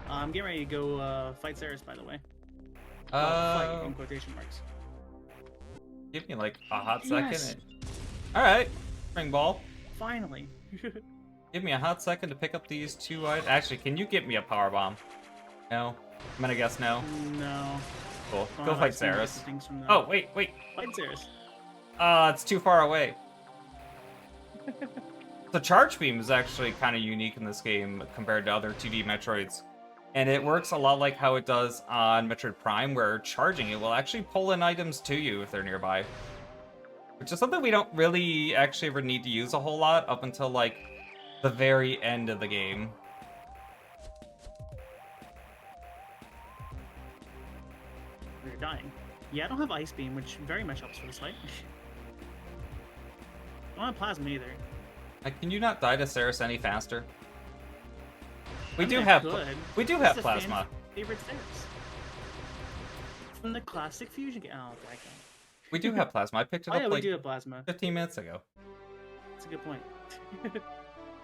I'm getting ready to go fight Ceres, by the way. Fight in quotation marks. Give me a hot second. Yes. Alright, spring ball. Finally. Give me a hot second to pick up these two items. Actually, can you get me a power bomb? No? I'm gonna guess no. No. Cool. Oh, Go I've fight seen Saris. different things from Oh, wait. Fight Saris. It's too far away. The charge beam is actually kind of unique in this game compared to other 2D Metroids. And it works a lot like how it does on Metroid Prime, where charging it will actually pull in items to you if they're nearby. Which is something we don't really actually ever need to use a whole lot up until, like, the very end of the game. You're dying. Yeah, I don't have Ice Beam, which very much helps for this fight. I don't have Plasma either. Like, can you not die to Saris any faster? We I do mean, have I could. we do This have is a plasma. fan's favorite Saris. From the classic fusion game. Oh, that guy. We do have plasma. I picked it Oh up yeah, we like do have Plasma. 15 minutes ago. That's a good point.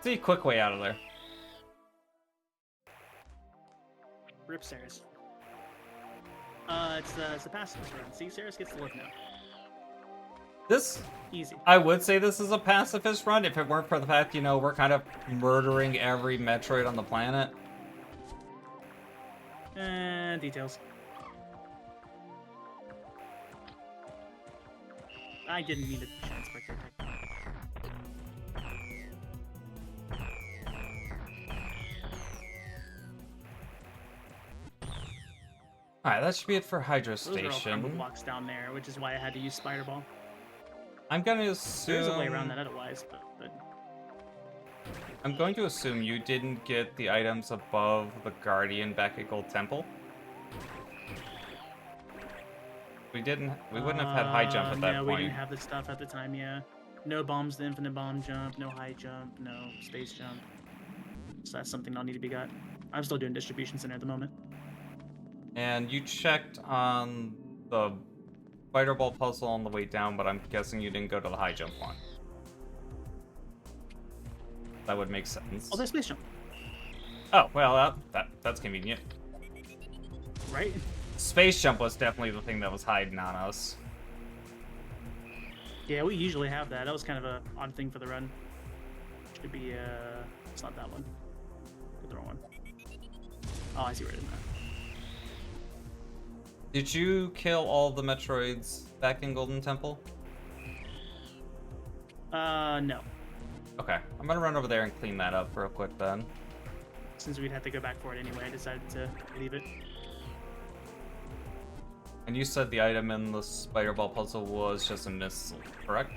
See, quick way out of there. Rip Saris. It's the pacifist round. See, Saris gets to live now. This, Easy. I would say this is a pacifist run if it weren't for the fact, you know, we're kind of murdering every Metroid on the planet. Details. I didn't mean to transport their tech. Alright, that should be it for Hydro Those are all combo Station. blocks down there, which is why I had to use Spider Ball. I'm gonna assume... There's a way around that otherwise, but I'm going to assume you didn't get the items above the Guardian back at Gold Temple. We wouldn't have had high jump at that no, point. we didn't have the stuff at the time, yeah. No bombs, the infinite bomb jump, no high jump, no space jump. So that's something that'll need to be got. I'm still doing distribution center at the moment. And you checked on the Spider Ball puzzle on the way down, but I'm guessing you didn't go to the high jump one. That would make sense. Oh, there's space jump. Oh, well, that's convenient. Right? Space jump was definitely the thing that was hiding on us. Yeah, we usually have that. That was kind of a odd thing for the run. Should be, it's not that one. The wrong one. Oh, I see where it is now. Did you kill all the Metroids back in Golden Temple? No. Okay, I'm gonna run over there and clean that up real quick then. Since we'd have to go back for it anyway, I decided to leave it. And you said the item in the Spider Ball puzzle was just a missile, correct?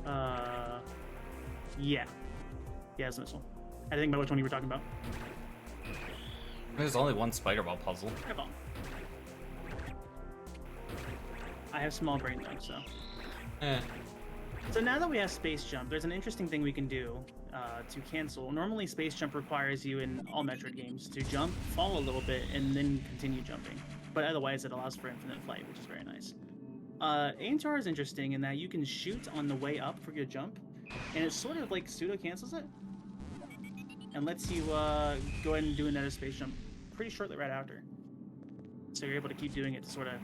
Yeah. Yeah, it's a missile. I think about which one you were talking about. There's only one Spider Ball puzzle. Come on. I have small brain though, so. Eh. So now that we have space jump, there's an interesting thing we can do to cancel. Normally, space jump requires you in all Metroid games to jump, fall a little bit, and then continue jumping. But otherwise, it allows for infinite flight, which is very nice. AM2R is interesting in that you can shoot on the way up for your jump, and it sort of like pseudo cancels it, and lets you go ahead and do another space jump pretty shortly right after. So you're able to keep doing it to sort of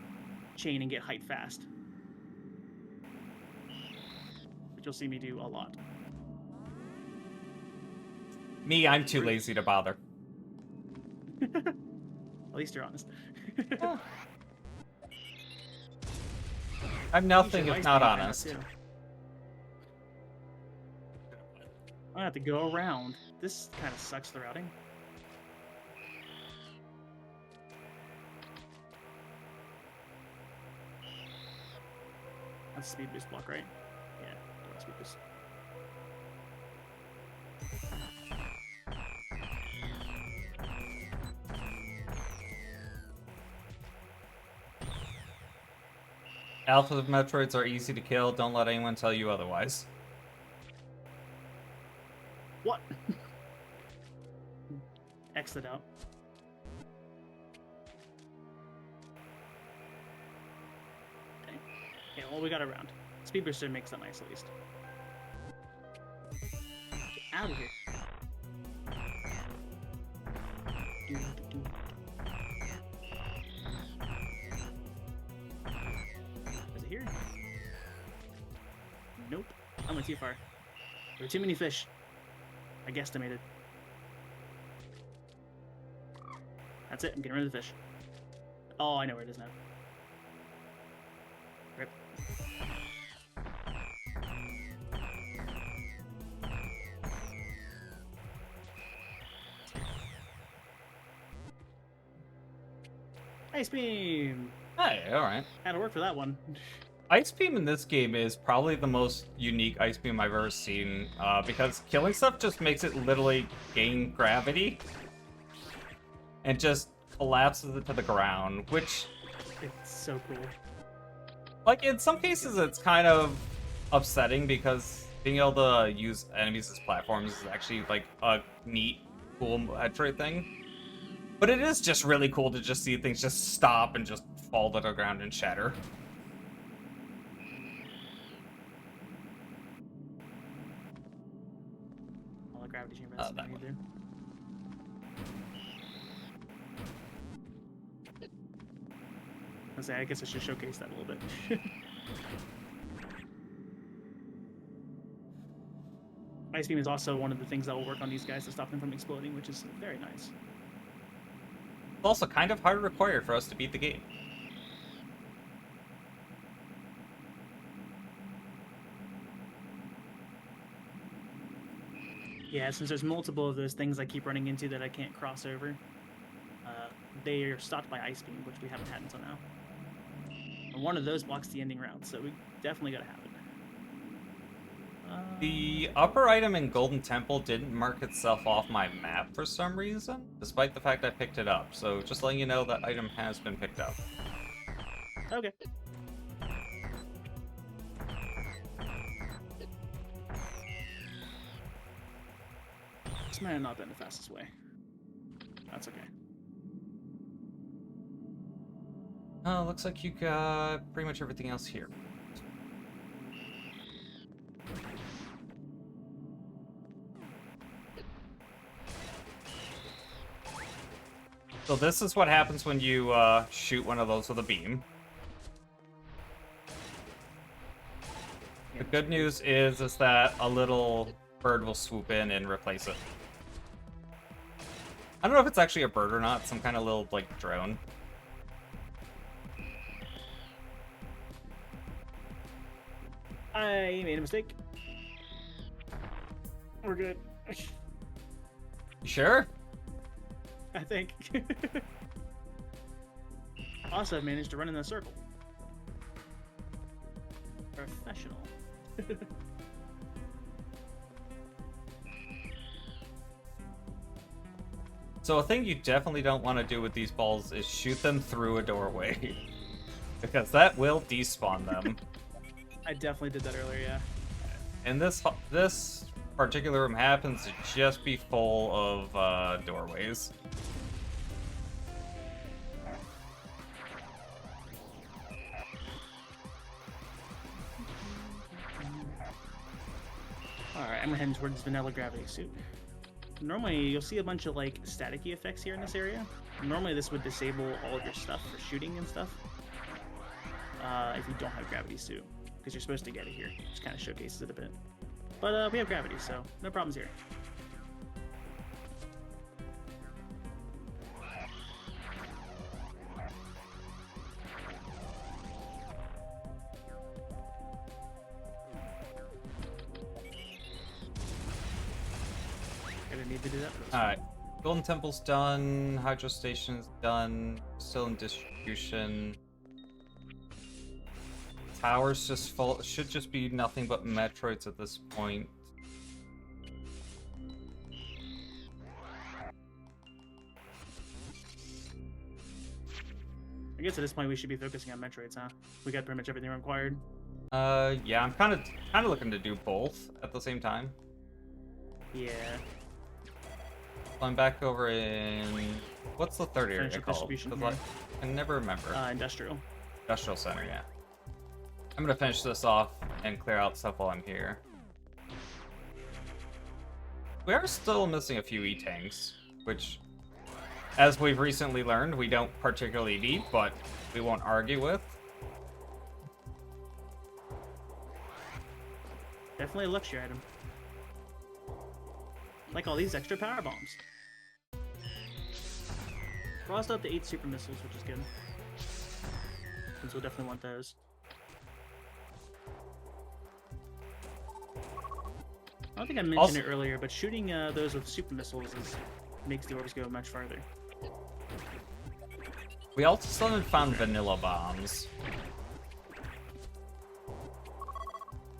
chain and get height fast. Which you'll see me do a lot. Me, I'm too lazy to bother. At least you're honest. I'm nothing if not I'm honest. gonna have to go around. This kind of sucks, the routing. That's speed boost block, right? Yeah, that's speed boost. Alpha Metroids are easy to kill. Don't let anyone tell you otherwise. What? Exit out. Okay. Okay, well, we got around. Speed booster makes that nice, at least. Get out of here. Is it here? Nope. I went too far. There are too many fish. I guesstimated. That's it. I'm getting rid of the fish. Oh, I know where it is now. Rip. Ice beam. Hey, all right. Had to work for that one. Ice beam in this game is probably the most unique ice beam I've ever seen, because killing stuff just makes it literally gain gravity and just collapses it to the ground, which, It's so cool. like, in some cases it's kind of upsetting because being able to use enemies as platforms is actually, like, a neat, cool Metroid thing. But it is just really cool to just see things just stop and just fall to the ground and shatter. All the gravity chamber. That That's one. there. I guess I should showcase that a little bit. Ice beam is also one of the things that will work on these guys to stop them from exploding, which is very nice. It's also kind of hard required for us to beat the game. Yeah, since there's multiple of those things I keep running into that I can't cross over, they are stopped by ice beam, which we haven't had until now. And one of those blocks the ending route, so we definitely gotta have it. The upper item in Golden Temple didn't mark itself off my map for some reason, despite the fact I picked it up. So just letting you know that item has been picked up. Okay. This might have not been the fastest way. That's okay. Looks like you got pretty much everything else here. So this is what happens when you shoot one of those with a beam. The good news is that a little bird will swoop in and replace it. I don't know if it's actually a bird or not, some kind of little, like, drone. I made a mistake. We're good. You sure? I think. Also, I've managed to run in a circle. Professional. So a thing you definitely don't want to do with these balls is shoot them through a doorway. Because that will despawn them. I definitely did that earlier, yeah. And this particular room happens to just be full of doorways. Alright, I'm heading towards vanilla gravity suit. Normally, you'll see a bunch of, like, staticky effects here in this area. Normally, this would disable all of your stuff for shooting and stuff. If you don't have gravity suit. Because you're supposed to get it here. Which kind of showcases it a bit. But we have gravity, so no problems here. Gonna need to do that. Alright. Golden Temple's done, Hydro Station's done, still in distribution. Towers just should just be nothing but Metroids at this point. I guess at this point we should be focusing on Metroids, huh? We got pretty much everything required. Yeah, I'm kind of looking to do both at the same time. Yeah. I'm back over in what's the third area Furniture called? distribution 'Cause, here. like, I never remember. Industrial. Industrial Center, yeah. I'm gonna finish this off and clear out stuff while I'm here. We are still missing a few E-tanks, which, as we've recently learned, we don't particularly need, but we won't argue with. Definitely a luxury item. Like all these extra power bombs. We're also up to 8 super missiles, which is good. Since we'll definitely want those. I don't think I mentioned it earlier, but shooting those with super missiles makes the orbs go much farther. We also still haven't found vanilla bombs.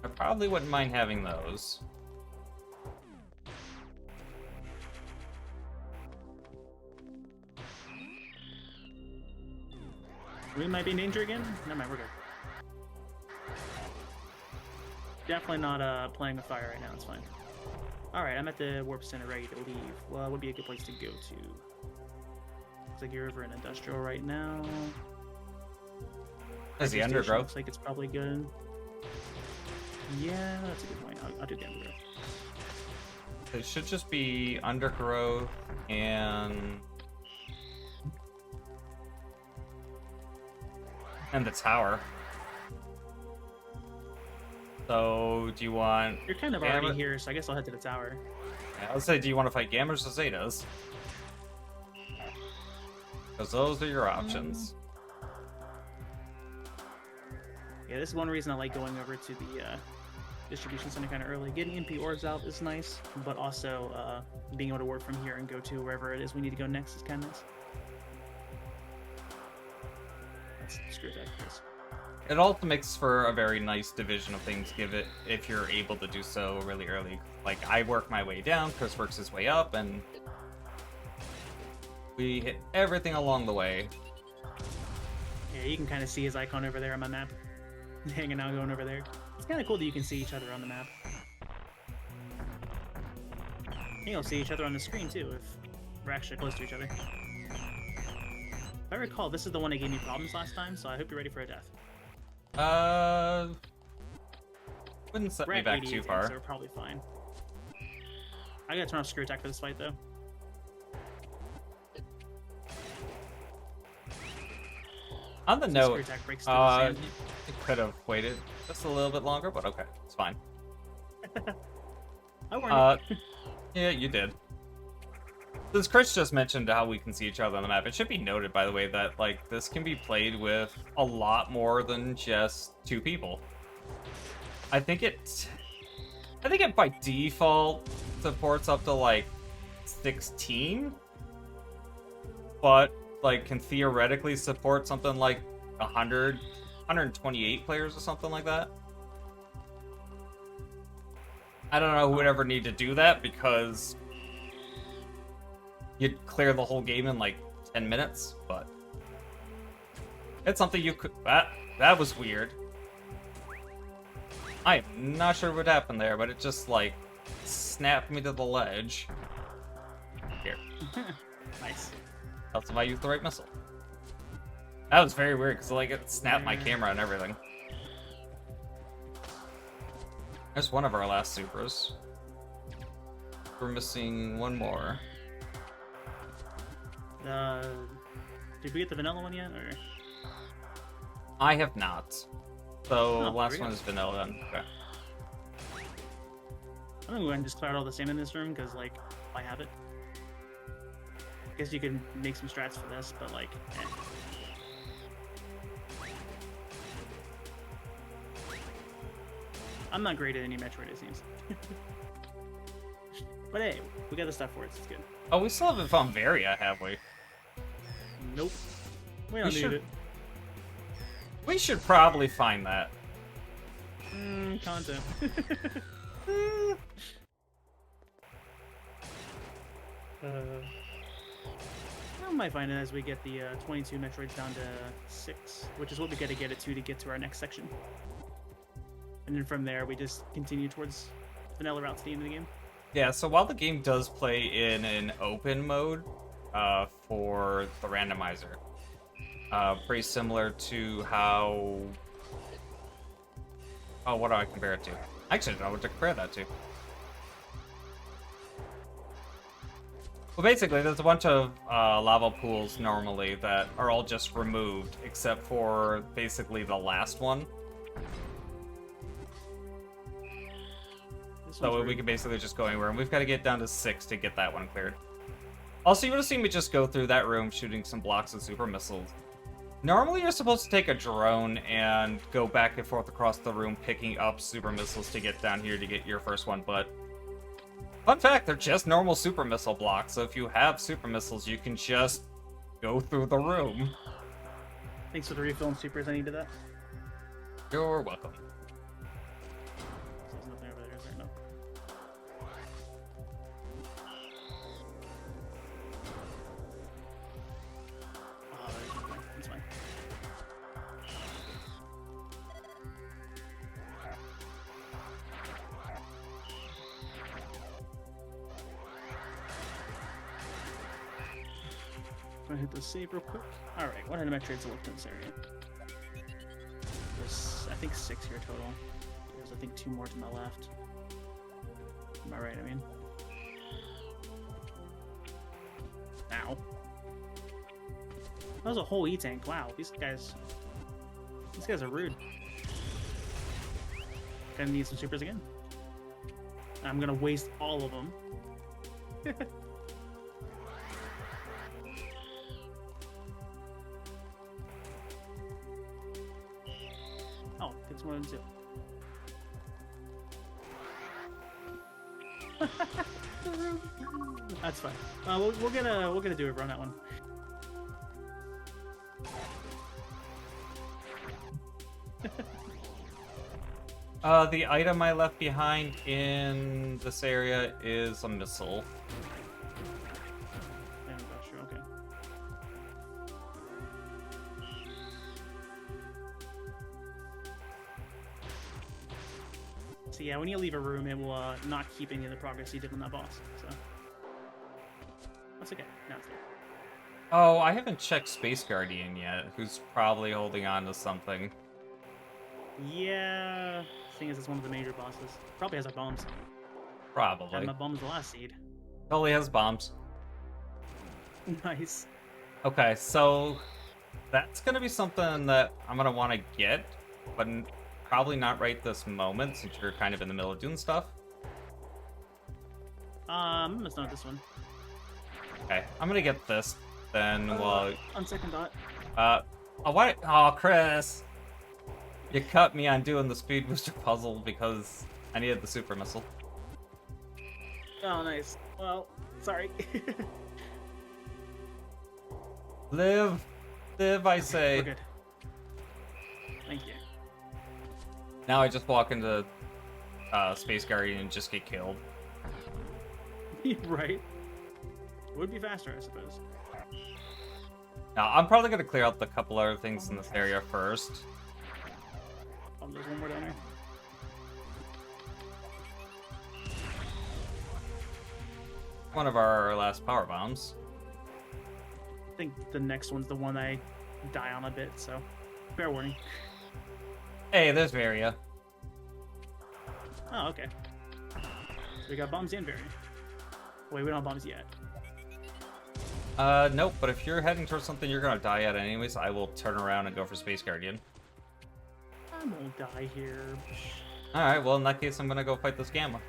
I probably wouldn't mind having those. We might be in danger again? Never mind, we're good. Definitely not playing with fire right now, it's fine. Alright, I'm at the warp center ready to leave. Well, what would be a good place to go to? Looks like you're over in industrial right now. Is the Station undergrowth? Looks like it's probably good. Yeah, that's a good point. I'll do the undergrowth. It should just be undergrowth and the tower. So, do you want... You're kind of already here, so I guess I'll head to the tower. Yeah, I would say, do you want to fight Gammas or Zetas? Because those are your options. Yeah, this is one reason I like going over to the distribution center kind of early. Getting MP orbs out is nice, but also being able to work from here and go to wherever it is we need to go next is kind of nice. Let's screw that, please. It also makes for a very nice division of things, if you're able to do so really early. Like, I work my way down, Chris works his way up, and we hit everything along the way. Yeah, you can kind of see his icon over there on my map. Hanging out, going over there. It's kind of cool that you can see each other on the map. You'll see each other on the screen, too, if we're actually close to each other. If I recall, this is the one that gave me problems last time, so I hope you're ready for a death. Wouldn't set We're me at back 88, too far. so we're probably fine. I gotta turn off screw attack for this fight, though. On the So note, screw attack breaks through the sand. you could have waited just a little bit longer, but okay, it's fine. I warned you. Yeah, you did. Since Chris just mentioned how we can see each other on the map, it should be noted, by the way, that like this can be played with a lot more than just 2 people. I think it by default supports up to like 16, but like can theoretically support something like 100, 128 players or something like that. I don't know who would ever need to do that because you'd clear the whole game in like 10 minutes, but it's something you could... That was weird. I am not sure what happened there, but it just like snapped me to the ledge. Here. Nice. That's if I used the right missile. That was very weird because like it snapped my camera and everything. There's one of our last supers. We're missing one more. Did we get the vanilla one yet, or? I have not. So Oh, last there we one go. is vanilla. Okay. I'm gonna go ahead and just clear out all the sand in this room because, like, I have it. Guess you could make some strats for this, but like, eh. I'm not great at any Metroid, it seems. But hey, we got the stuff for it, so it's good. Oh, we still haven't found Varia, have we? Nope. We don't need should- it. We should probably find that. Content. I might find it as we get the 22 Metroids down to 6, which is what we gotta get it to get to our next section. And then from there, we just continue towards vanilla route to the end of the game. Yeah, so while the game does play in an open mode for the randomizer, pretty similar to how... Oh, what do I compare it to? I actually don't know what to compare that to. Well, basically, there's a bunch of lava pools normally that are all just removed, except for basically the last one. This one's So we weird. can basically just go anywhere, and we've got to get down to 6 to get that one cleared. Also, you would have seen me just go through that room shooting some blocks of super missiles. Normally, you're supposed to take a drone and go back and forth across the room picking up super missiles to get down here to get your first one, but... Fun fact, they're just normal super missile blocks, so if you have super missiles, you can just go through the room. Thanks for the refill and supers. I needed that. You're welcome. There's nothing over there, is there? No. Oh, there's nothing. It's fine. I'm gonna hit the save real quick. Alright, what animatronics looked in this area? There's, I think, 6 here total. There's, I think, 2 more to my left. Am I right, I mean? Ow. That was a whole E-tank. Wow, these guys are rude. Gonna need some supers again. I'm gonna waste all of them. Oh, it's more than 2. That's fine. We're gonna do a run that one. The item I left behind in this area is a missile. Yeah, that's true. Okay. So yeah, when you leave a room, it will not keep any of the progress you did on that boss. So that's okay. Now it's there. Oh, I haven't checked Space Guardian yet, who's probably holding on to something. Yeah, thing is, it's one of the major bosses. Probably has our bombs. Had Probably. my bombs the last seed. Totally has bombs. Nice. Okay, so that's gonna be something that I'm gonna want to get, but probably not right this moment since you're kind of in the middle of doing stuff. I'm gonna start this one. Okay, I'm gonna get this then. While On second thought. oh what? Oh, Chris, you cut me on doing the speed booster puzzle because I needed the super missile. Oh, nice. Well, sorry. Live, I say. We're good. Thank you. Now I just walk into Space Guardian and just get killed. Right. Would be faster, I suppose. Now I'm probably gonna clear out the couple other things in this area first. Oh, there's one more down there. One of our last power bombs. I think the next one's the one I die on a bit, so fair warning. Hey, there's Varia. Oh, okay. So we got bombs and variant. Wait, we don't have bombs yet. Nope, but if you're heading towards something you're gonna die at anyways, I will turn around and go for Space Guardian. I won't die here. Alright, well in that case I'm gonna go fight this Gamma.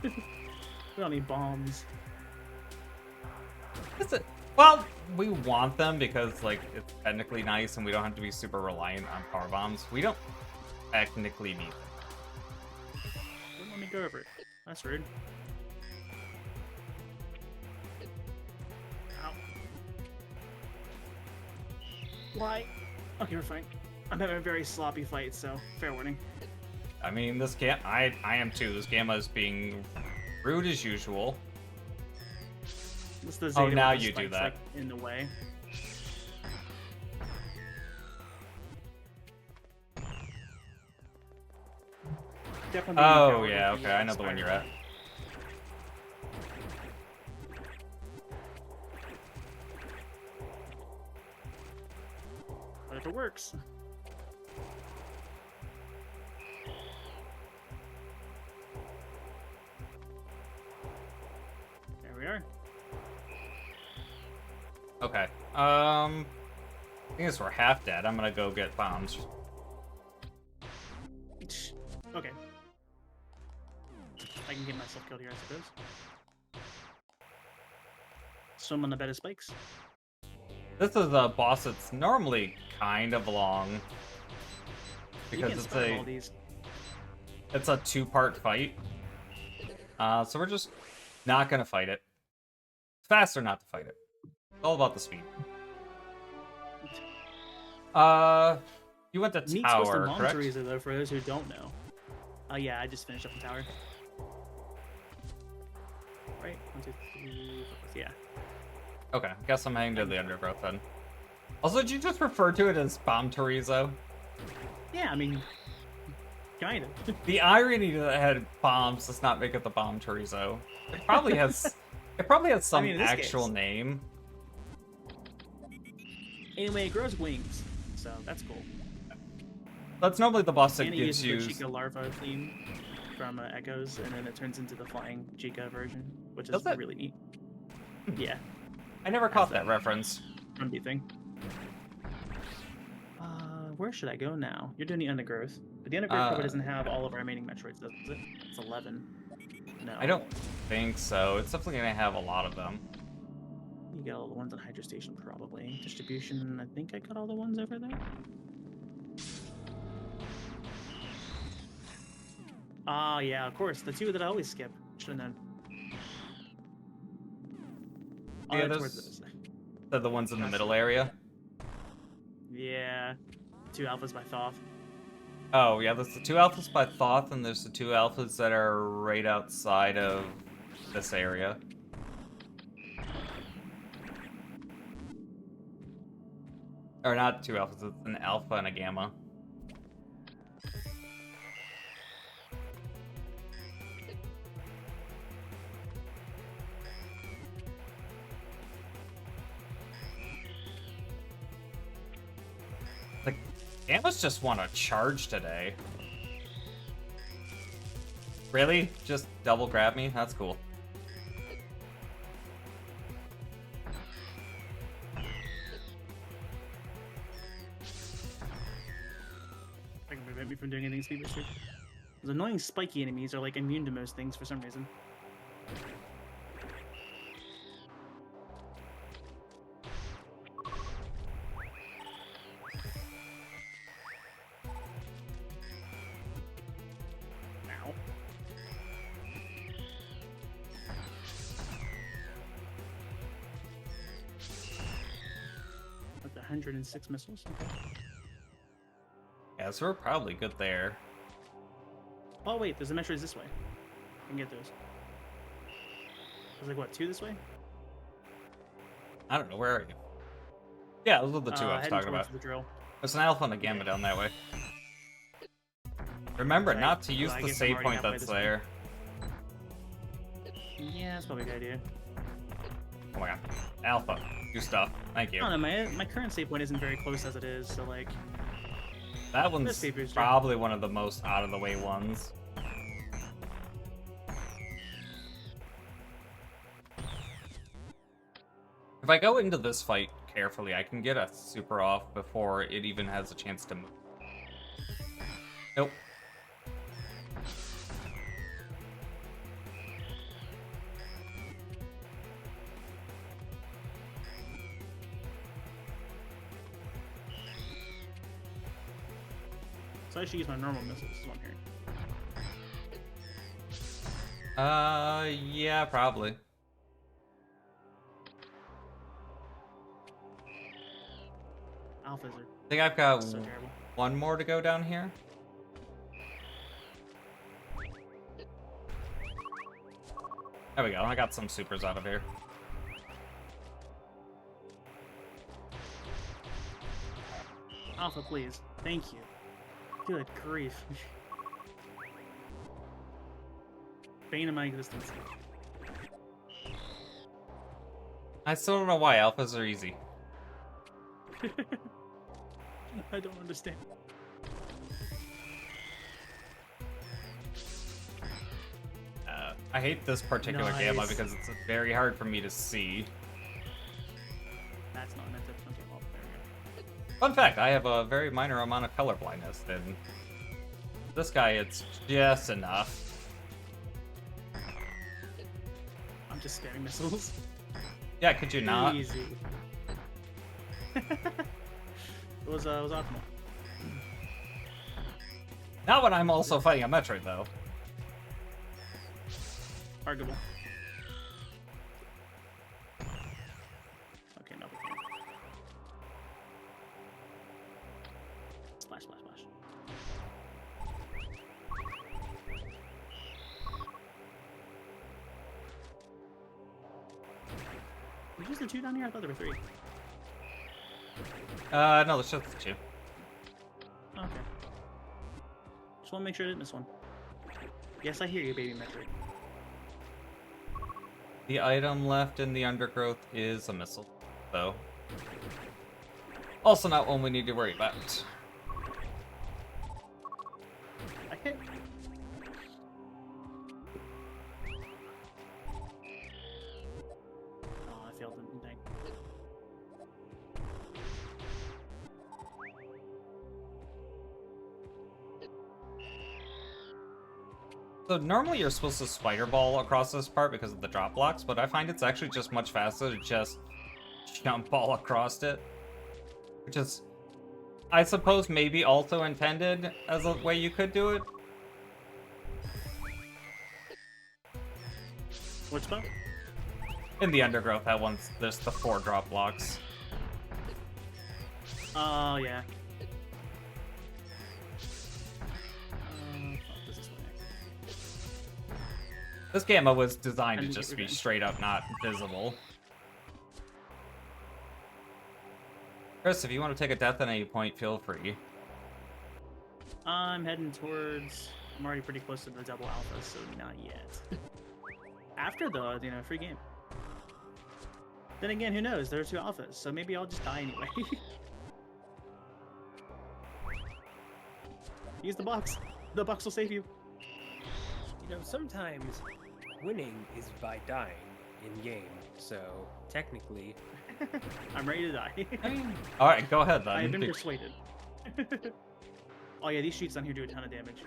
We don't need bombs. Is it? Well, we want them because like it's technically nice and we don't have to be super reliant on power bombs. We don't technically need them. Don't let me go over it. That's rude. Ow. Why? Okay, we're fine. I'm having a very sloppy fight, so fair warning. I mean, this I am too. This Gamma is being rude as usual. It's the Oh, Zeta now with the you do spikes, that. like, in the way. Definitely being Oh empowered yeah, with the, okay, I know the one you're at. But if it works. There we are. Okay. I think as we're half dead, I'm gonna go get bombs. Okay. I can get myself killed here, I suppose. Swim on the bed of spikes. This is a boss that's normally kind of long. Because all these. it's a 2-part fight. So we're just not gonna fight it. It's faster not to fight it. It's all about the speed. You went to Neat tower, twist correct? Teresa, though, for those who don't know. Yeah, I just finished up the tower. Right? 1, 2, 3, 4, yeah. Okay, guess I'm heading to the undergrowth then. Also, did you just refer to it as Bomb Chorizo? Yeah, I mean, kind of. The irony that it had bombs does not make it the Bomb Chorizo. It probably has. It probably has some actual name. Anyway, it grows wings, so that's cool. That's normally the boss that And it gives uses you. the Chica larva theme from Echoes, and then it turns into the flying Chica version, which is Does it? really neat. Yeah, I never caught that reference. Rumpy thing. Where should I go now? You're doing the undergrowth, but the undergrowth probably doesn't have all of our remaining Metroids, does it? It's 11. No. I don't think so. It's definitely gonna have a lot of them. You got all the ones on Hydro Station, probably. Distribution, I think I got all the ones over there. Ah, yeah, of course. The two that I always skip. Should have known. Yeah, towards those- those. They're the ones in the middle area. Yeah. 2 alphas by Thoth. Oh, yeah, there's the 2 alphas by Thoth, and there's the 2 alphas that are right outside of this area. Or not 2 alphas, it's an alpha and a gamma. The gammas just want to charge today. Really? Just double grab me? That's cool. That can prevent me from doing anything speed restrict. Those annoying spiky enemies are like immune to most things for some reason. Ow. With 106 missiles. Okay. Yeah, so we're probably good there. Oh wait, there's a Metroids this way. I can get those. There's like what, 2 this way? I don't know, where are you? Yeah, those are the 2 I was heading talking towards about. the drill. There's an alpha and a gamma down that way. Remember Right. not to use Well, I the guess I'm save already point halfway that's this way. there. Yeah, that's probably a good idea. Oh my god. Alpha, do stuff. Thank you. I don't know, my current save point isn't very close as it is, so like, That one's This paper's probably one of the most out of the way ones. If I go into this fight carefully, I can get a super off before it even has a chance to move. Nope. so I should use my normal missiles, is what I'm hearing. Yeah, probably. Alphas are I think I've got so terrible. one more to go down here. There we go. I got some supers out of here. Alpha, please. Thank you. Good grief. Bane of my existence. I still don't know why alphas are easy. I don't understand. I hate this particular gamma Nice. because it's very hard for me to see. That's not meant to punch it off. There we go. Fun fact, I have a very minor amount of color blindness, and this guy, it's just enough. I'm just spamming missiles. Yeah, could you not? Easy. It was optimal. Not when I'm also fighting a Metroid, though. Arguable. Okay, no, we can't. Splash, splash, splash. Was just the 2 down here? I thought there were 3. No, there's just 2. Okay. Just want to make sure I didn't miss one. Yes, I hear you, baby Metroid. The item left in the undergrowth is a missile, though. Also not one we need to worry about. I hit. Oh, I failed the thing. So normally you're supposed to spider ball across this part because of the drop blocks, but I find it's actually just much faster to just jump ball across it. Which is, I suppose, maybe also intended as a way you could do it. What spell? In the undergrowth, that one's, there's the 4 drop blocks. Oh, yeah. This is way. This gamma was designed to And just get be revenge. straight up not visible. Chris, if you want to take a death at any point, feel free. I'm heading towards. I'm already pretty close to the double alpha, so not yet. After though, free game. Then again, who knows? There are 2 alphas, so maybe I'll just die anyway. Use the box. The box will save you. Sometimes winning is by dying in game, so technically. I'm ready to die. All right, go ahead then. I have been persuaded. Oh yeah, these shoots down here do a ton of damage.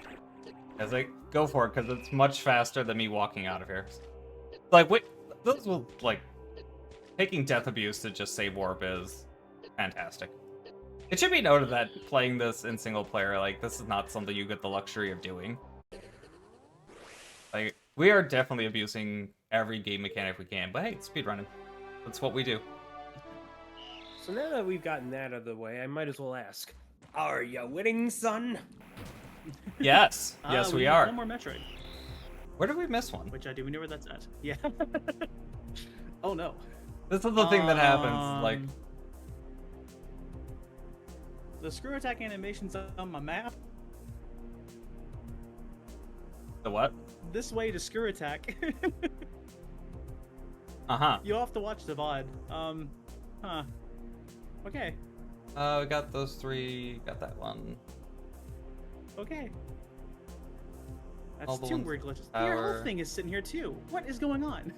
I was like, go for it, because it's much faster than me walking out of here. Like, wait, those will, like, taking death abuse to just save warp is fantastic. It should be noted that playing this in single player, like, this is not something you get the luxury of doing. Like, we are definitely abusing every game mechanic we can, but hey, speedrunning. That's what we do. So now that we've gotten that out of the way, I might as well ask, are you winning, son? Yes, yes we need are. One more Metroid, Where did we miss one? which I do. We know where that's at. Yeah. Oh no. This is the thing that happens, like... The screw attack animation's on my map. The what? This way to screw attack. Uh-huh. You'll have to watch the VOD. Huh. Okay. We got those 3, got that one. Okay. All That's the 2 ones weird with glitches. power. Your whole thing is sitting here too. What is going on?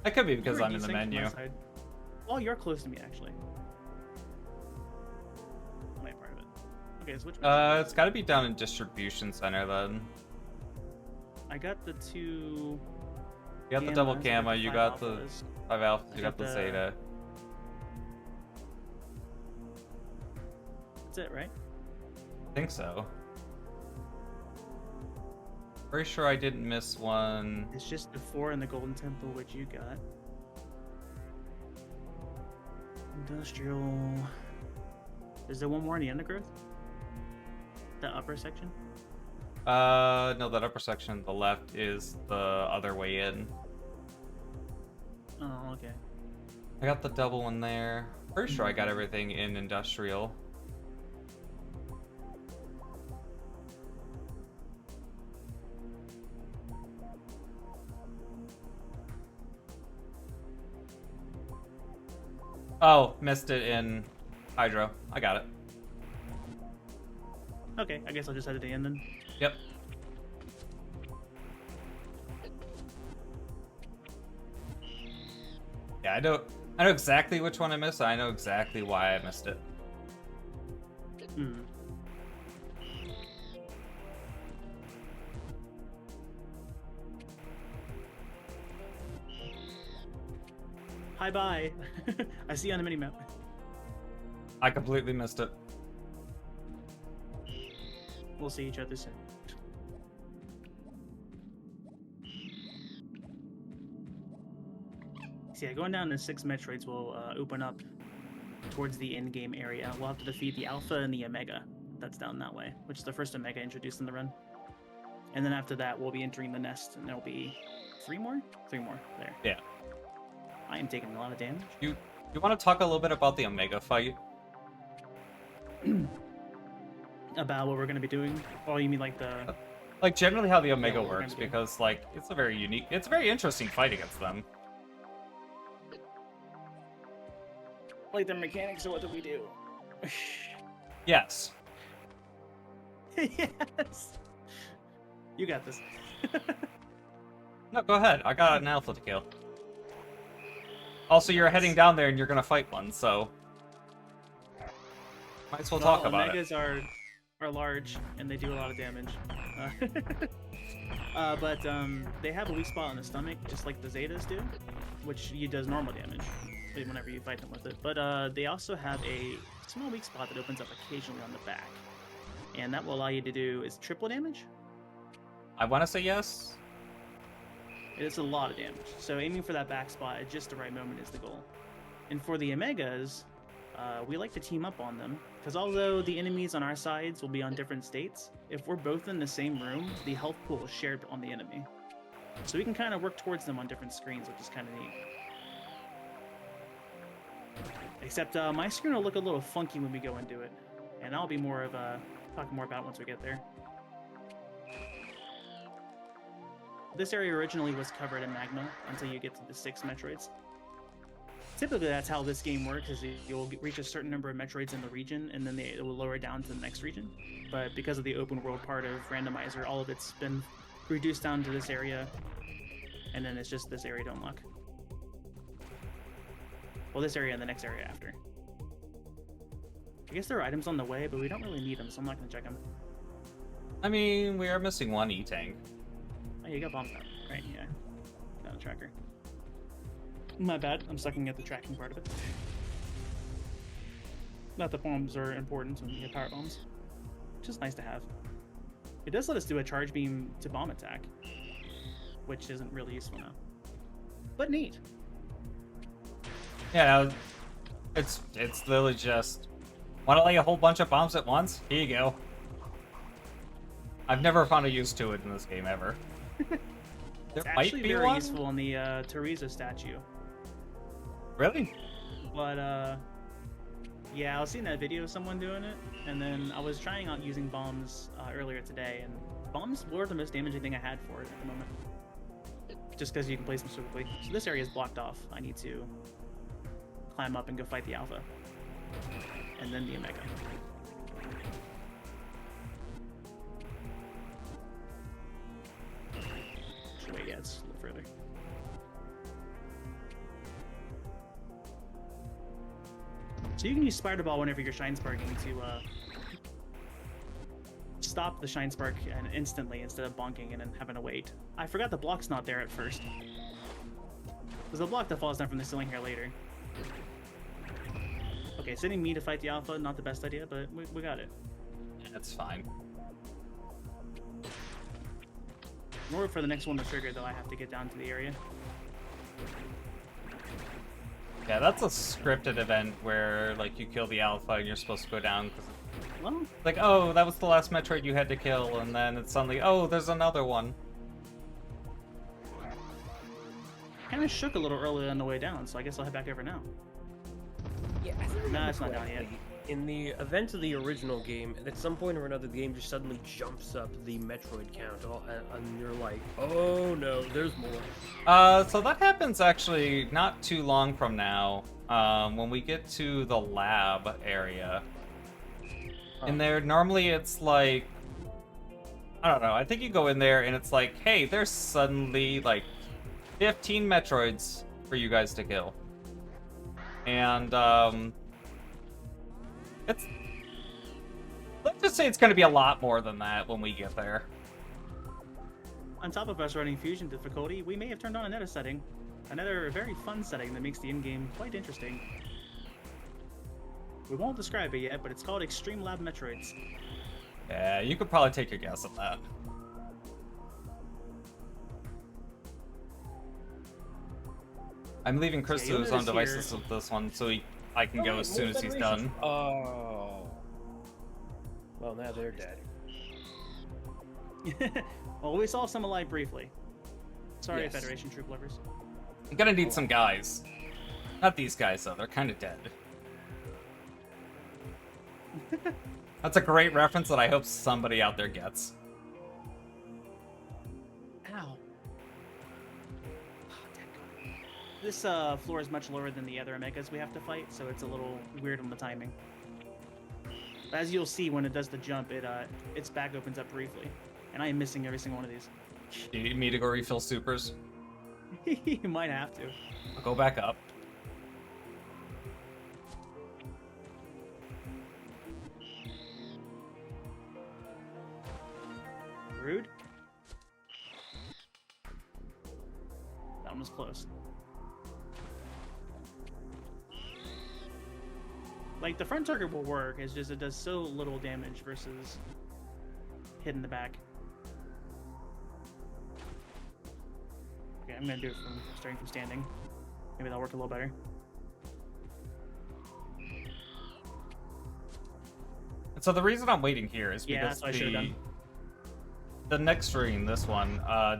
That could be because You're I'm in the desynced from my menu. side. Oh, you're close to me actually. My part of it. Okay, so which one? It's gotta be down in Distribution Center then. I got the 2. You got the double gammas, gamma, you 5 got the alphas. 5 alphas, you I got got the the- Zeta. That's it, right? I think so. Pretty sure I didn't miss one. It's just the 4 in the Golden Temple, which you got. Industrial. Is there one more in the undergrowth? The upper section? No, that upper section on the left is the other way in. Oh, okay. I got the double one there. Pretty sure I got everything in Industrial. Oh, missed it in Hydro. I got it. Okay, I guess I'll just head to the end then. Yep. Yeah, I know exactly which one I missed. I know exactly why I missed it. Hmm. Hi, bye. I see you on the minimap. I completely missed it. We'll see each other soon. So yeah, going down to 6 Metroids will open up towards the in-game area. We'll have to defeat the Alpha and the Omega. That's down that way, which is the first Omega introduced in the run. And then after that, we'll be entering the nest, and there'll be 3 more? 3 more, there. Yeah. I am taking a lot of damage. You want to talk a little bit about the Omega fight? About what we're going to be doing? Oh, you mean like the... Like, generally how the Omega what we're works, gonna do. because, like, it's a very interesting fight against them. Like the mechanics of what do we do? Yes. Yes! You got this. No, go ahead. I got an alpha to kill. Also, you're heading down there and you're gonna fight one, so... Might as well talk about it. Omegas are large, and they do a lot of damage. But they have a weak spot on the stomach, just like the Zetas do, which does normal damage whenever you fight them with it. But they also have a small weak spot that opens up occasionally on the back. And that will allow you to do, is triple damage? I want to say yes. It's a lot of damage. So aiming for that back spot at just the right moment is the goal. And for the Omegas, we like to team up on them, because although the enemies on our sides will be on different states, if we're both in the same room, the health pool is shared on the enemy. So we can kind of work towards them on different screens, which is kind of neat. Except my screen will look a little funky when we go into it, and I'll be more of talk more about it once we get there. This area originally was covered in magma until you get to the 6 Metroids. Typically, that's how this game works, is you'll reach a certain number of Metroids in the region, and then it will lower down to the next region. But because of the open world part of Randomizer, all of it's been reduced down to this area, and then it's just this area to unlock. Well, this area and the next area after. I guess there are items on the way, but we don't really need them, so I'm not going to check them. I mean, we are missing one E-Tank. Oh, you got bombs out. Right, yeah. Not a tracker. My bad, I'm sucking at the tracking part of it. Not that bombs are important when you get power bombs. Just nice to have. It does let us do a charge beam to bomb attack, which isn't really useful now. But neat. Yeah, no, it's literally just... Want to lay a whole bunch of bombs at once? Here you go. I've never found a use to it in this game, ever. It's There might actually be very one? useful in the Teresa statue. Really? But, yeah, I was seeing that video of someone doing it, and then I was trying out using bombs earlier today, and bombs were the most damaging thing I had for it at the moment. Just because you can place them so quickly. So this area is blocked off. I need to climb up and go fight the Alpha. And then the Omega. Wait, yeah, it's a little further. So you can use Spider Ball whenever you're Shine Sparking to stop the Shine Spark and instantly instead of bonking and then having to wait. I forgot the block's not there at first. There's a block that falls down from the ceiling here later. Okay, sending me to fight the Alpha, not the best idea, but we got it. That's fine. In order for the next one to trigger, though, I have to get down to the area. Yeah, that's a scripted event where, like, you kill the Alpha and you're supposed to go down because Well, like, oh, that was the last Metroid you had to kill, and then it's suddenly, oh, there's another one. kind of shook a little early on the way down, so I guess I'll head back over now. Yeah, I think Nah, it's not down yet. correctly, in the event of the original game, at some point or another, the game just suddenly jumps up the Metroid count, and you're like, oh no, there's more. So that happens actually not too long from now, when we get to the lab area. In there, normally it's like, I don't know, I think you go in there and it's like, hey, there's suddenly like 15 Metroids for you guys to kill. And, it's, let's just say it's gonna be a lot more than that when we get there. On top of us running Fusion difficulty, we may have turned on another setting. Another very fun setting that makes the in-game quite interesting. We won't describe it yet, but it's called Extreme Lab Metroids. Yeah, you could probably take a guess at that. I'm leaving Chris you'll to his own notice devices here- with this one, so I can go wait, as soon more as he's Federations. done. Oh. Well, now they're dead. Well, we saw some alive briefly. Sorry, Yes. Federation troop lovers. I'm gonna need some guys. Not these guys, though. They're kind of dead. That's a great reference that I hope somebody out there gets. Ow. This floor is much lower than the other Omegas we have to fight, so it's a little weird on the timing. But as you'll see when it does the jump, its back opens up briefly. And I am missing every single one of these. Do you need me to go refill supers? You might have to. I'll go back up. Rude. That one was close. Like, the front target will work, it's just it does so little damage versus hitting the back. Okay, I'm gonna do it from starting from standing. Maybe that'll work a little better. And so the reason I'm waiting here is Yeah, because that's what I should've done. the next screen, this one,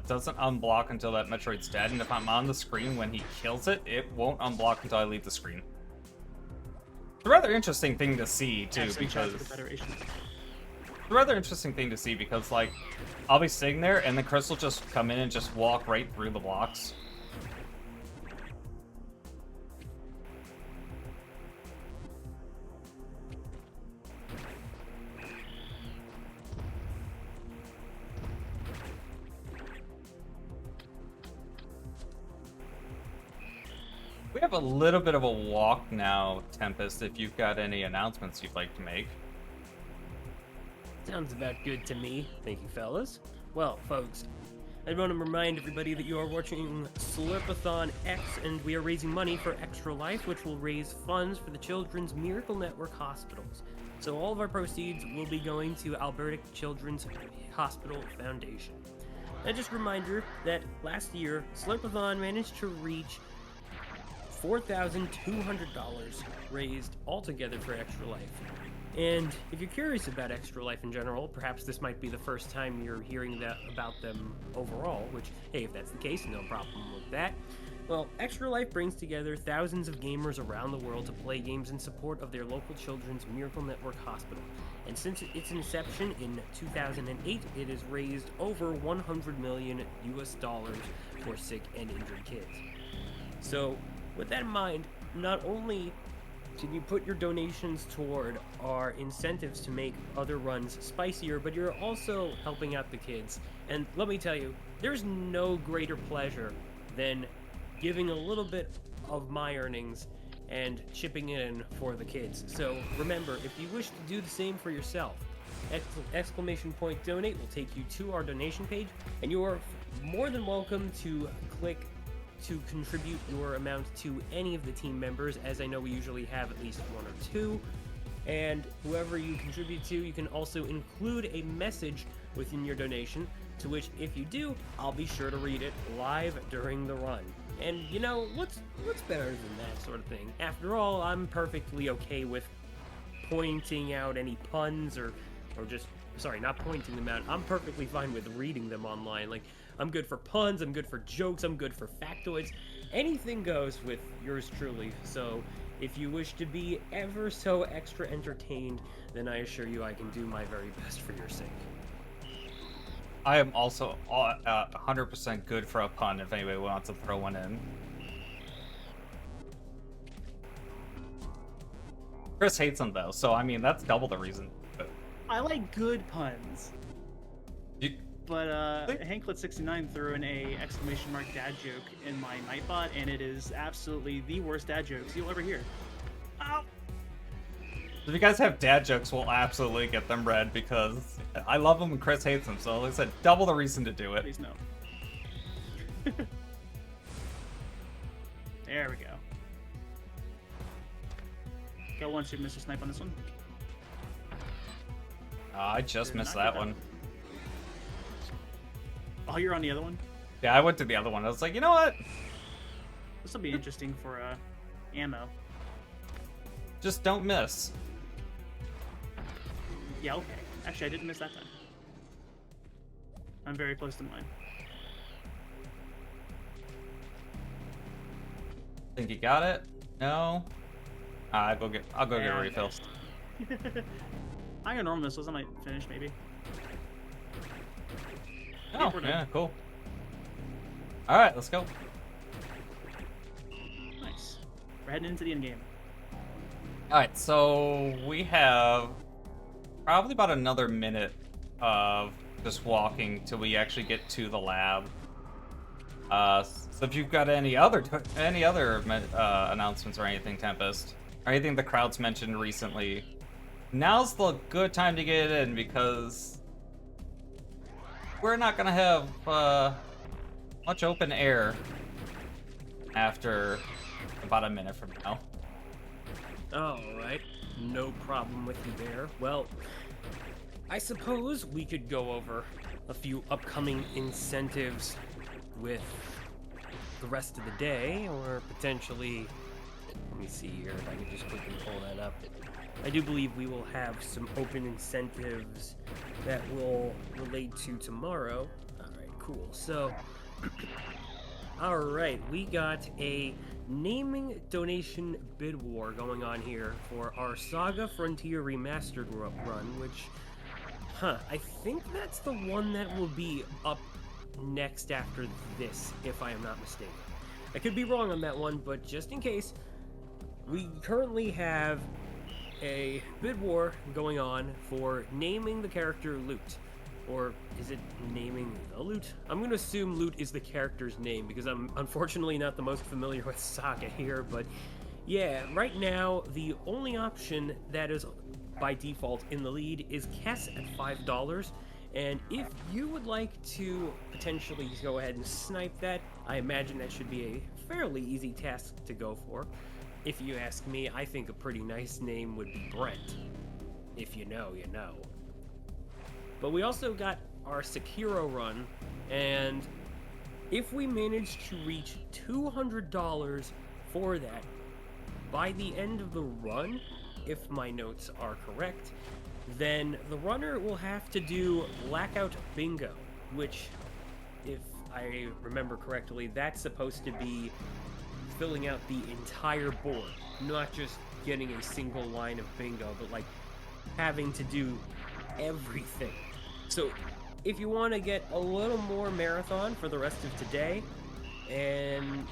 doesn't unblock until that Metroid's dead, and if I'm on the screen when he kills it, it won't unblock until I leave the screen. It's a rather interesting thing to see, too, Excellent shout out to because... the Federation. It's a rather interesting thing to see, because, like, I'll be sitting there, and then Chris will just come in and just walk right through the blocks. We have a little bit of a walk now, Tempest, if you've got any announcements you'd like to make. Sounds about good to me. Thank you, fellas. Well, folks, I want to remind everybody that you are watching Slurpathon X, and we are raising money for Extra Life, which will raise funds for the Children's Miracle Network hospitals. So all of our proceeds will be going to Alberta Children's Hospital Foundation. And just a reminder that last year, Slurpathon managed to reach $4,200 raised altogether for Extra Life. And if you're curious about Extra Life in general, perhaps this might be the first time you're hearing about them overall, which, hey, if that's the case, no problem with that. Well, Extra Life brings together thousands of gamers around the world to play games in support of their local Children's Miracle Network hospital. And since its inception in 2008, it has raised over $100 million for sick and injured kids. So, with that in mind, not only can you put your donations toward our incentives to make other runs spicier, but you're also helping out the kids. And let me tell you, there's no greater pleasure than giving a little bit of my earnings and chipping in for the kids. So remember, if you wish to do the same for yourself, exclamation point donate will take you to our donation page, and you are more than welcome to click to contribute your amount to any of the team members, as I know we usually have at least one or two. And whoever you contribute to, you can also include a message within your donation, to which if you do, I'll be sure to read it live during the run. And you know, what's better than that sort of thing? After all, I'm perfectly okay with pointing out any puns or just, sorry, not pointing them out. I'm perfectly fine with reading them online. Like, I'm good for puns, I'm good for jokes, I'm good for factoids. Anything goes with yours truly. So if you wish to be ever so extra entertained, then I assure you I can do my very best for your sake. I am also 100% good for a pun if anybody wants to throw one in. Chris hates them though, so I mean that's double the reason. I like good puns. You, But Hanklet69 threw in a exclamation mark dad joke in my Nightbot, and it is absolutely the worst dad jokes you'll ever hear. Ow! if you guys have dad jokes, we'll absolutely get them read because I love them and Chris hates them. So like I said, double the reason to do it. Please no. There we go. Go one should miss a snipe on this one. I just Did missed not that get one. Oh, you're on the other one? Yeah, I went to the other one. I was like, you know what? This will be interesting for ammo. Just don't miss. Yeah, okay. Actually, I didn't miss that time. I'm very close to mine. Think you got it? No. I'll go get a And refill. missed. I got normal missiles. I might finish maybe. Oh, we're done. yeah, cool. All right, let's go. Nice. We're heading into the end game. All right, so we have probably about another minute of just walking till we actually get to the lab. So if you've got any other announcements or anything, Tempest, or anything the crowd's mentioned recently, now's the good time to get in because we're not gonna have much open air after about a minute from now. Alright, no problem with you there. Well, I suppose we could go over a few upcoming incentives with the rest of the day, or potentially, let me see here if I can just quickly pull that up. I do believe we will have some open incentives that will relate to tomorrow. Alright, cool. So, alright, we got a naming donation bid war going on here for our Saga Frontier Remastered run, which, I think that's the one that will be up next after this, if I am not mistaken. I could be wrong on that one, but just in case, we currently have a bid war going on for naming the character Loot. Or is it naming the Loot? I'm going to assume Loot is the character's name because I'm unfortunately not the most familiar with Saga here, but yeah, right now the only option that is by default in the lead is Kess at $5. And if you would like to potentially go ahead and snipe that, I imagine that should be a fairly easy task to go for. If you ask me, I think a pretty nice name would be Brent. If you know, you know. But we also got our Sekiro run, and if we manage to reach $200 for that by the end of the run, if my notes are correct, then the runner will have to do Blackout Bingo, which, if I remember correctly, that's supposed to be filling out the entire board, not just getting a single line of bingo, but like having to do everything. So if you want to get a little more marathon for the rest of today and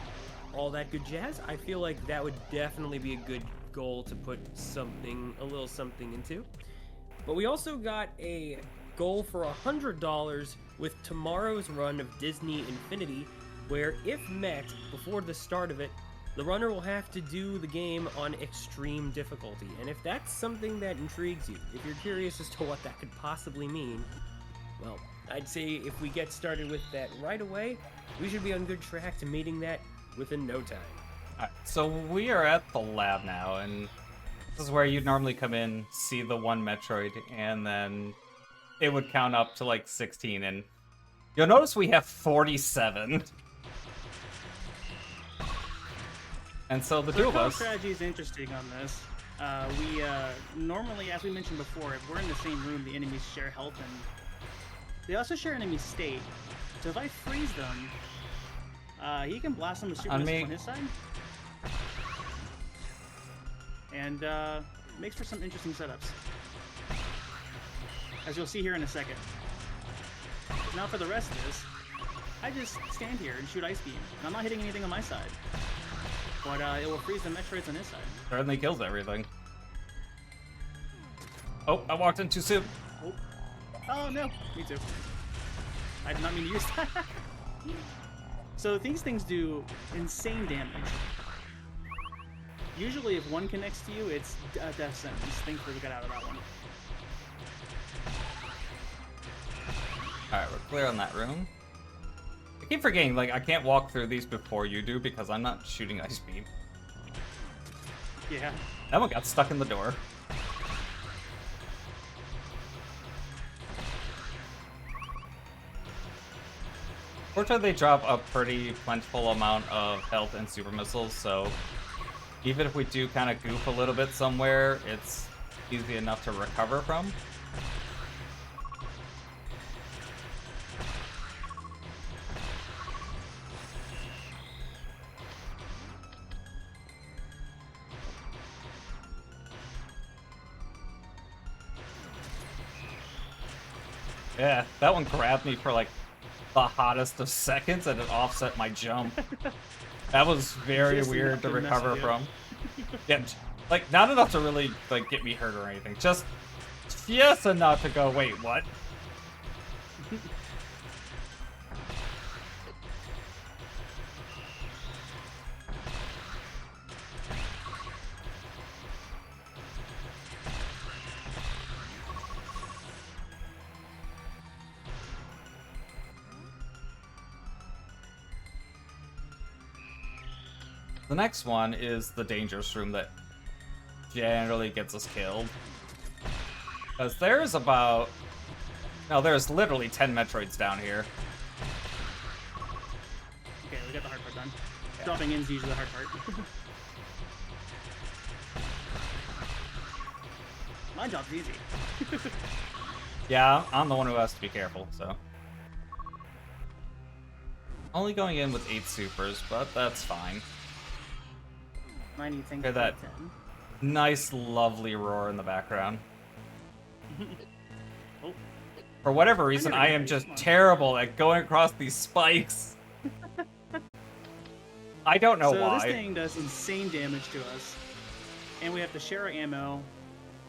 all that good jazz, I feel like that would definitely be a good goal to put a little something into. But we also got a goal for $100 with tomorrow's run of Disney Infinity, where if met before the start of it, the runner will have to do the game on extreme difficulty. And if that's something that intrigues you, if you're curious as to what that could possibly mean, well, I'd say if we get started with that right away, we should be on good track to meeting that within no time. Alright, so we are at the lab now, and this is where you'd normally come in, see the one Metroid, and then it would count up to like 16, and you'll notice we have 47. And so the two of us... strategy is interesting on this. We normally, as we mentioned before, if we're in the same room, the enemies share health, and they also share enemy state. So if I freeze them, he can blast them with super missile on his side. And makes for some interesting setups, as you'll see here in a second. Now for the rest of this, I just stand here and shoot Ice Beam, and I'm not hitting anything on my side. But it will freeze the Metroids on his side. Certainly kills everything. Oh, I walked in too soon. Oh no, me too. I did not mean to use that. So these things do insane damage. Usually if one connects to you, it's a death sentence. Thankfully we got out of that one. Alright, we're clear on that room. I keep forgetting, like, I can't walk through these before you do because I'm not shooting ice beam. Yeah. That one got stuck in the door. Fortunately, they drop a pretty plentiful amount of health and super missiles, so even if we do kind of goof a little bit somewhere, it's easy enough to recover from. Yeah, that one grabbed me for like the hottest of seconds and it offset my jump. That was very Just weird enough to to mess recover with you. from. Yeah, like not enough to really like get me hurt or anything. Just enough to go, wait, what? The next one is the dangerous room that generally gets us killed. Because there's about... No, there's literally 10 Metroids down here. Okay, we got the hard part done. Dropping in's usually the hard part. My job's easy. Yeah, I'm the one who has to be careful, so... Only going in with 8 supers, but that's fine. I need things Hear that? 10. Nice, lovely roar in the background. Oh, For whatever reason, never I get am these. just Come on. terrible at going across these spikes. I don't know so why. this thing does insane damage to us, and we have to share our ammo.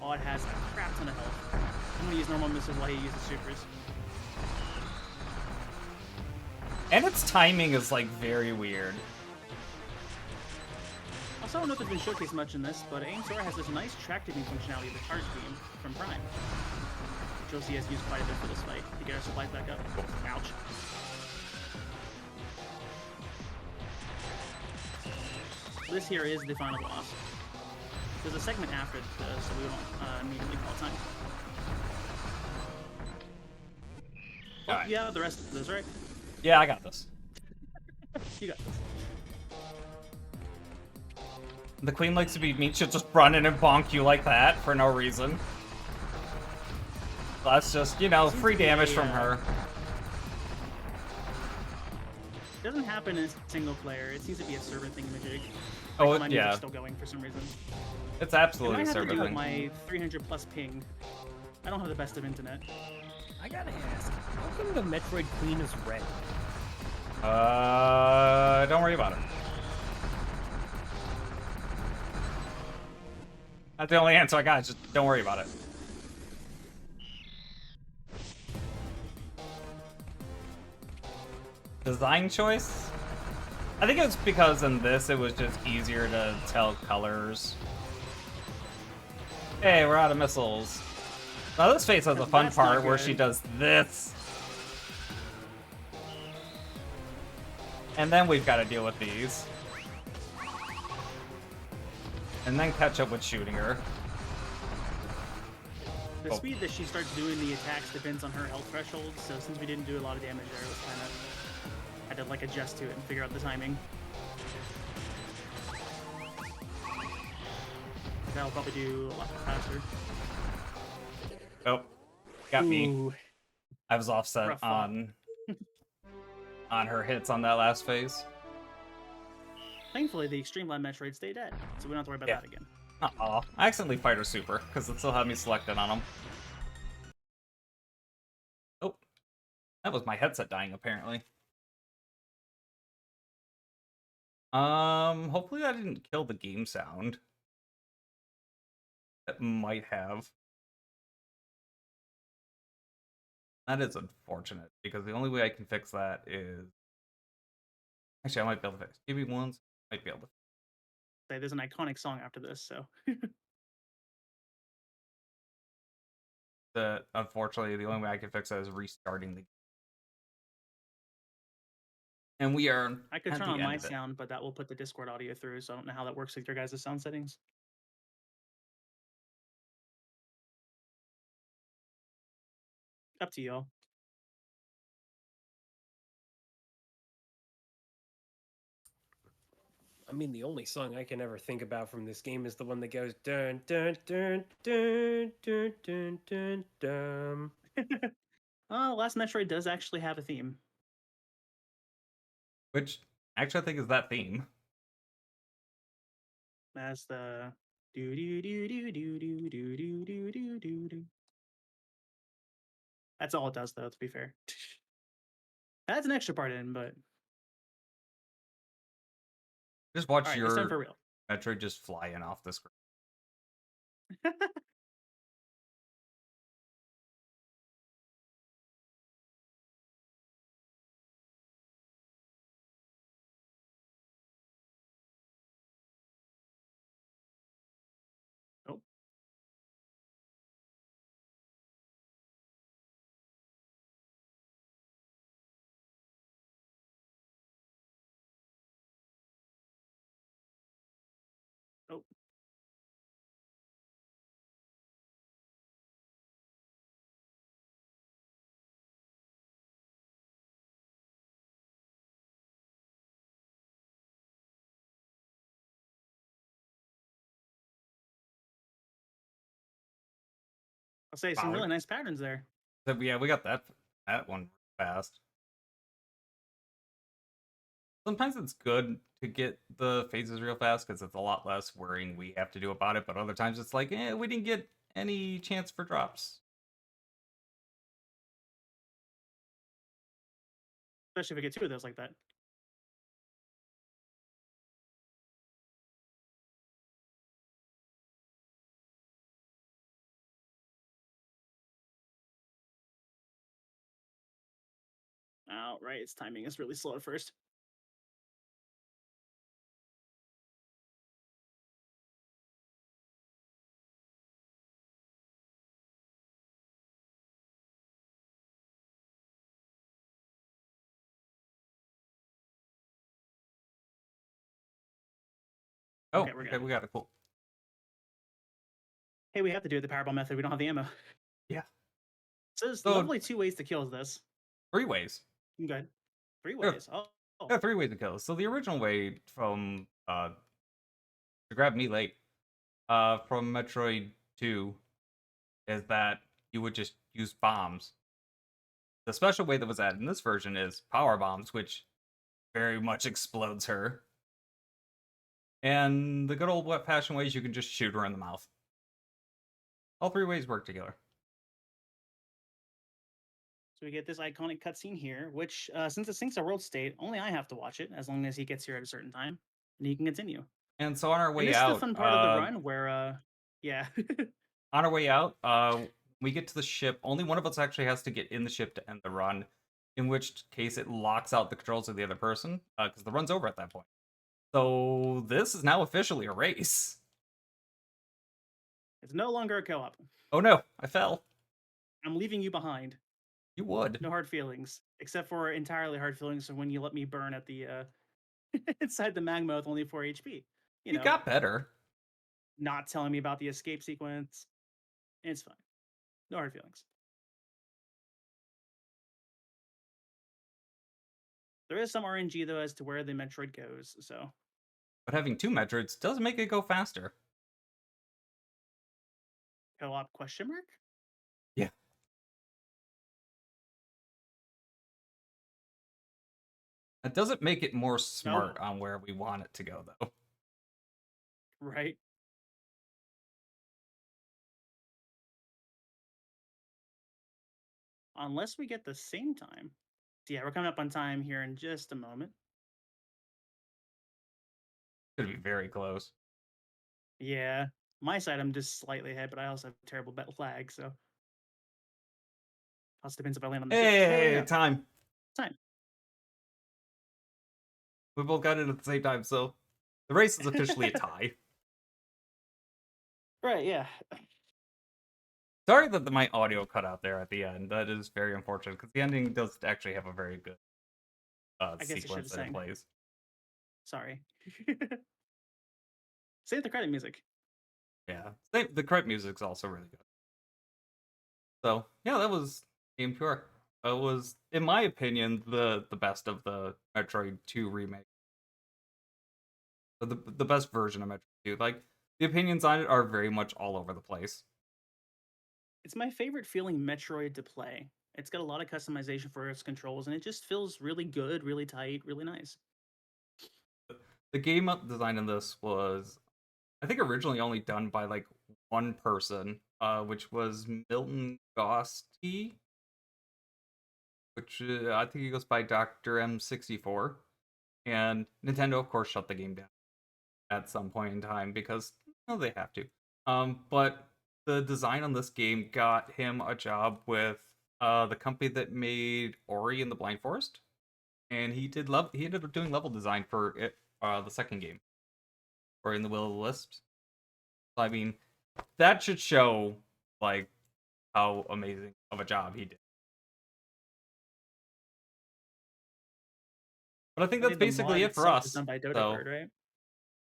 Oh, it has a crap ton of health. I'm gonna use normal missiles while he uses supers. And its timing is like very weird. Also, I don't know if it's been showcased much in this, but AM2R has this nice tracking functionality of the charge beam from Prime, which you'll see us use quite a bit for this fight to get our supplies back up. Ouch. This here is the final boss. There's a segment after it, so we won't immediately call time. Oh, Alright. yeah, the rest of this, right? Yeah, I got this. You got this. The queen likes to be mean. She'll just run in and bonk you like that for no reason. That's just, you know, free damage from her. It doesn't happen in single player. It seems to be a server thingamajig. Oh, my yeah. music's still going for some reason. It's It absolutely might a have to server do with thing. my 300 plus ping. I don't have the best of internet. I gotta ask, how come the Metroid Queen is red? Don't worry about it. That's the only answer I got. Just don't worry about it. Design choice? I think it's because in this it was just easier to tell colors. Hey, we're out of missiles. Now this face has a fun That's not part where good. she does this. And then we've got to deal with these. And then catch up with shooting her. The Oh. speed that she starts doing the attacks depends on her health threshold, so since we didn't do a lot of damage there, it was kind of... had to like adjust to it and figure out the timing. That'll probably do a lot faster. Oh, got me. Ooh. I was offset Rough fought. on her hits on that last phase. Thankfully, the Extreme Line Metroid stay dead, so we don't have to worry about Yeah. that again. Uh-oh. I accidentally fired her super, because it still had me selected on him. Oh. That was my headset dying, apparently. Hopefully I didn't kill the game sound. That might have. That is unfortunate, because the only way I can fix that is... Actually, I might be able to fix it. Give me ones. Might be able to. Say, there's an iconic song after this, so... Unfortunately, the only way I can fix that is restarting the game. And we are I could at turn the on end my of it. sound, but that will put the Discord audio through, so I don't know how that works with your guys' sound settings. Up to y'all. I mean, the only song I can ever think about from this game is the one that goes dun dun dun dun dun dun dun dun. Last Metroid does actually have a theme. Which actually I think is that theme. That's the do do do do do do do do do do do do. That's all it does, though. To be fair, that's an extra part in, but Just all watch right, this time your for real. Metroid just flying off the screen. Oh, oh, I'll say some Wow. really nice patterns there. So yeah, we got that one fast. Sometimes it's good to get the phases real fast because it's a lot less worrying we have to do about it. But other times it's like, we didn't get any chance for drops. Especially if we get two of those like that. Oh, right, its timing is really slow at first. Oh, Okay, we're good. we got it. Cool. Hey, we have to do it the Powerball method. We don't have the ammo. Yeah. So there's So- literally two ways to kill this. 3 ways. Good. Three Yeah. ways. Oh. Yeah, 3 ways to kill. So the original way from to grab me late from Metroid 2 is that you would just use bombs. The special way that was added in this version is power bombs, which very much explodes her. And the good old wet fashioned ways you can just shoot her in the mouth. All 3 ways work together. So we get this iconic cutscene here, which, since it syncs a world state, only I have to watch it as long as he gets here at a certain time, and he can continue. And so on our And way this is out, the fun part of the run where, yeah. on our way out, we get to the ship. Only one of us actually has to get in the ship to end the run, in which case it locks out the controls of the other person because the run's over at that point. So this is now officially a race. It's no longer a co-op. Oh no, I fell. I'm leaving you behind. You would. No hard feelings, except for entirely hard feelings when you let me burn at the inside the magma with only 4 HP. You got better. Not telling me about the escape sequence. It's fine. No hard feelings. There is some RNG though as to where the Metroid goes, so But having 2 Metroids does make it go faster. co-op question mark? Yeah. That doesn't make it more smart on where we want it to go, though. Right. Unless we get the same time. So yeah, we're coming up on time here in just a moment. It's gonna be very close. Yeah. My side, I'm just slightly ahead, but I also have terrible bet lag, so. Also depends if I land on the ship. Hey, time. Time. We both got it at the same time, so the race is officially a tie. Right, yeah. Sorry that my audio cut out there at the end. That is very unfortunate because the ending does actually have a very good I guess I should have sequence that it sang. plays. Sorry. Save the credit music. Yeah, the credit music's also really good. So yeah, that was AM2R. It was, in my opinion, the best of the Metroid 2 remake. The best version of Metroid 2. Like, the opinions on it are very much all over the place. It's my favorite feeling Metroid to play. It's got a lot of customization for its controls, and it just feels really good, really tight, really nice. The game design in this was, I think, originally only done by like one person, which was Milton Gosti, which I think he goes by Dr. M64. And Nintendo, of course, shut the game down at some point in time because, well, they have to. But the design on this game got him a job with the company that made Ori and the Blind Forest, and he ended up doing level design for it, the second game, Ori and the Will of the Wisps. So, I mean, that should show like how amazing of a job he did. But I think I that's think the mod basically it for itself is us. done by Dodo So, Bird, right?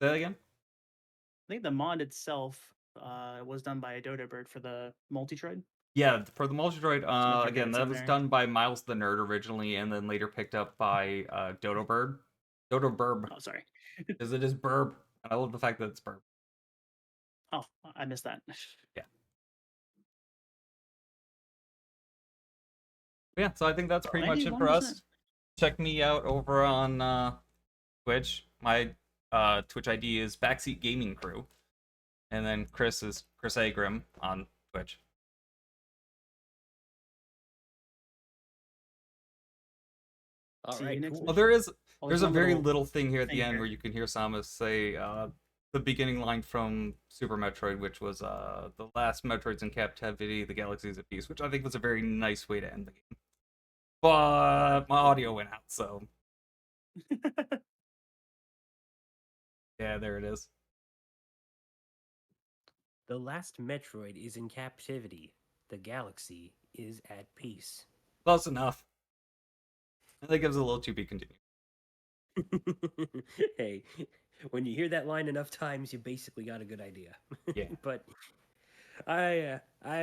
say that again. I think the mod itself was done by Dodo Bird for the multi-trade. Yeah, for the Multidroid, So make sure again, it's that in was there. done by Miles the Nerd originally, and then later picked up by Dodo Bird. Dodo Burb, Oh, sorry. because it is Burb, and I love the fact that it's Burb. Oh, I missed that. Yeah. Yeah, so I think that's pretty much it for 91%. us. Check me out over on Twitch. My Twitch ID is Backseat Gaming Crew, and then Chris is Chrisaegrimm on Twitch. All See you right, next cool. Well, week. there's a one very little thing here at the thing end here. where you can hear Samus say the beginning line from Super Metroid, which was the last Metroid's in captivity, the galaxy's at peace, which I think was a very nice way to end the game. But my audio went out, so yeah, there it is. The last Metroid is in captivity. The galaxy is at peace. Close enough. I think it was a little to be continued. Hey, when you hear that line enough times, you basically got a good idea. Yeah. But I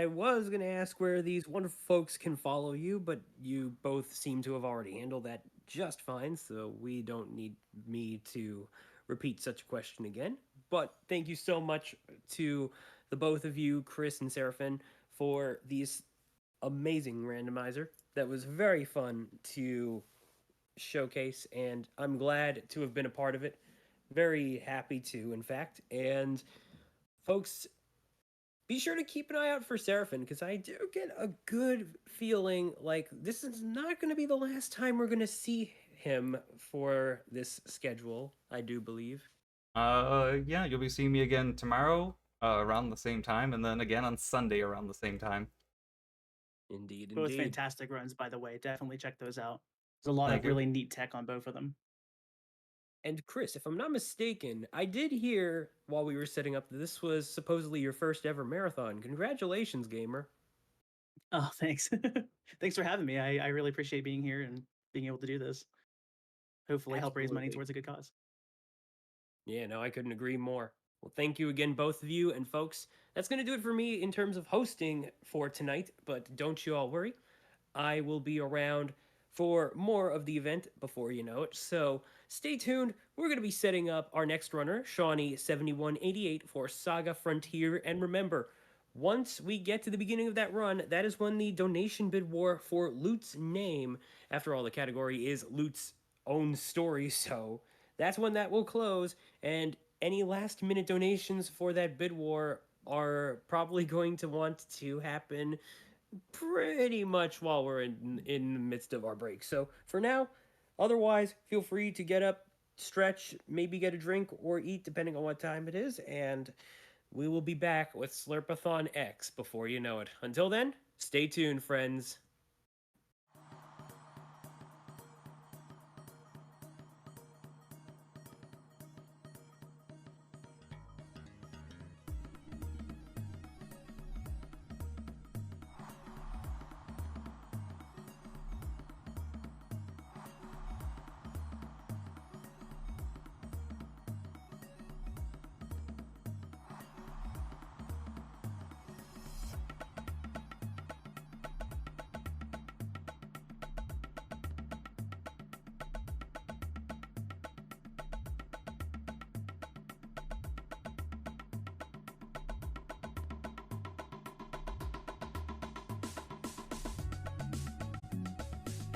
was gonna ask where these wonderful folks can follow you, but you both seem to have already handled that just fine, so we don't need me to repeat such a question again. But thank you so much to the both of you, Chris and Seraphin, for these amazing randomizer. That was very fun to showcase, and I'm glad to have been a part of it. Very happy to, in fact. And folks, be sure to keep an eye out for Seraphin because I do get a good feeling like this is not going to be the last time we're going to see him for this schedule. I do believe. Yeah, you'll be seeing me again tomorrow around the same time, and then again on Sunday around the same time. Indeed, Both indeed. fantastic runs, by the way. Definitely check those out. There's a lot Thank of you. really neat tech on both of them. And Chris, if I'm not mistaken, I did hear while we were setting up that this was supposedly your first ever marathon. Congratulations, gamer. Oh, thanks. Thanks for having me. I really appreciate being here and being able to do this. Hopefully help raise money Absolutely. towards a good cause. Yeah, no, I couldn't agree more. Well, thank you again, both of you. And folks, that's going to do it for me in terms of hosting for tonight. But don't you all worry. I will be around for more of the event before you know it. So stay tuned. We're going to be setting up our next runner, Shawnee7188, for Saga Frontier. And remember, once we get to the beginning of that run, that is when the donation bid war for Loot's name, after all, the category is Loot's own story, so that's when that will close. And any last minute donations for that bid war are probably going to want to happen pretty much while we're in the midst of our break. So for now, otherwise, feel free to get up, stretch, maybe get a drink or eat depending on what time it is, and we will be back with Slurpathon X before you know it. Until then, stay tuned, friends.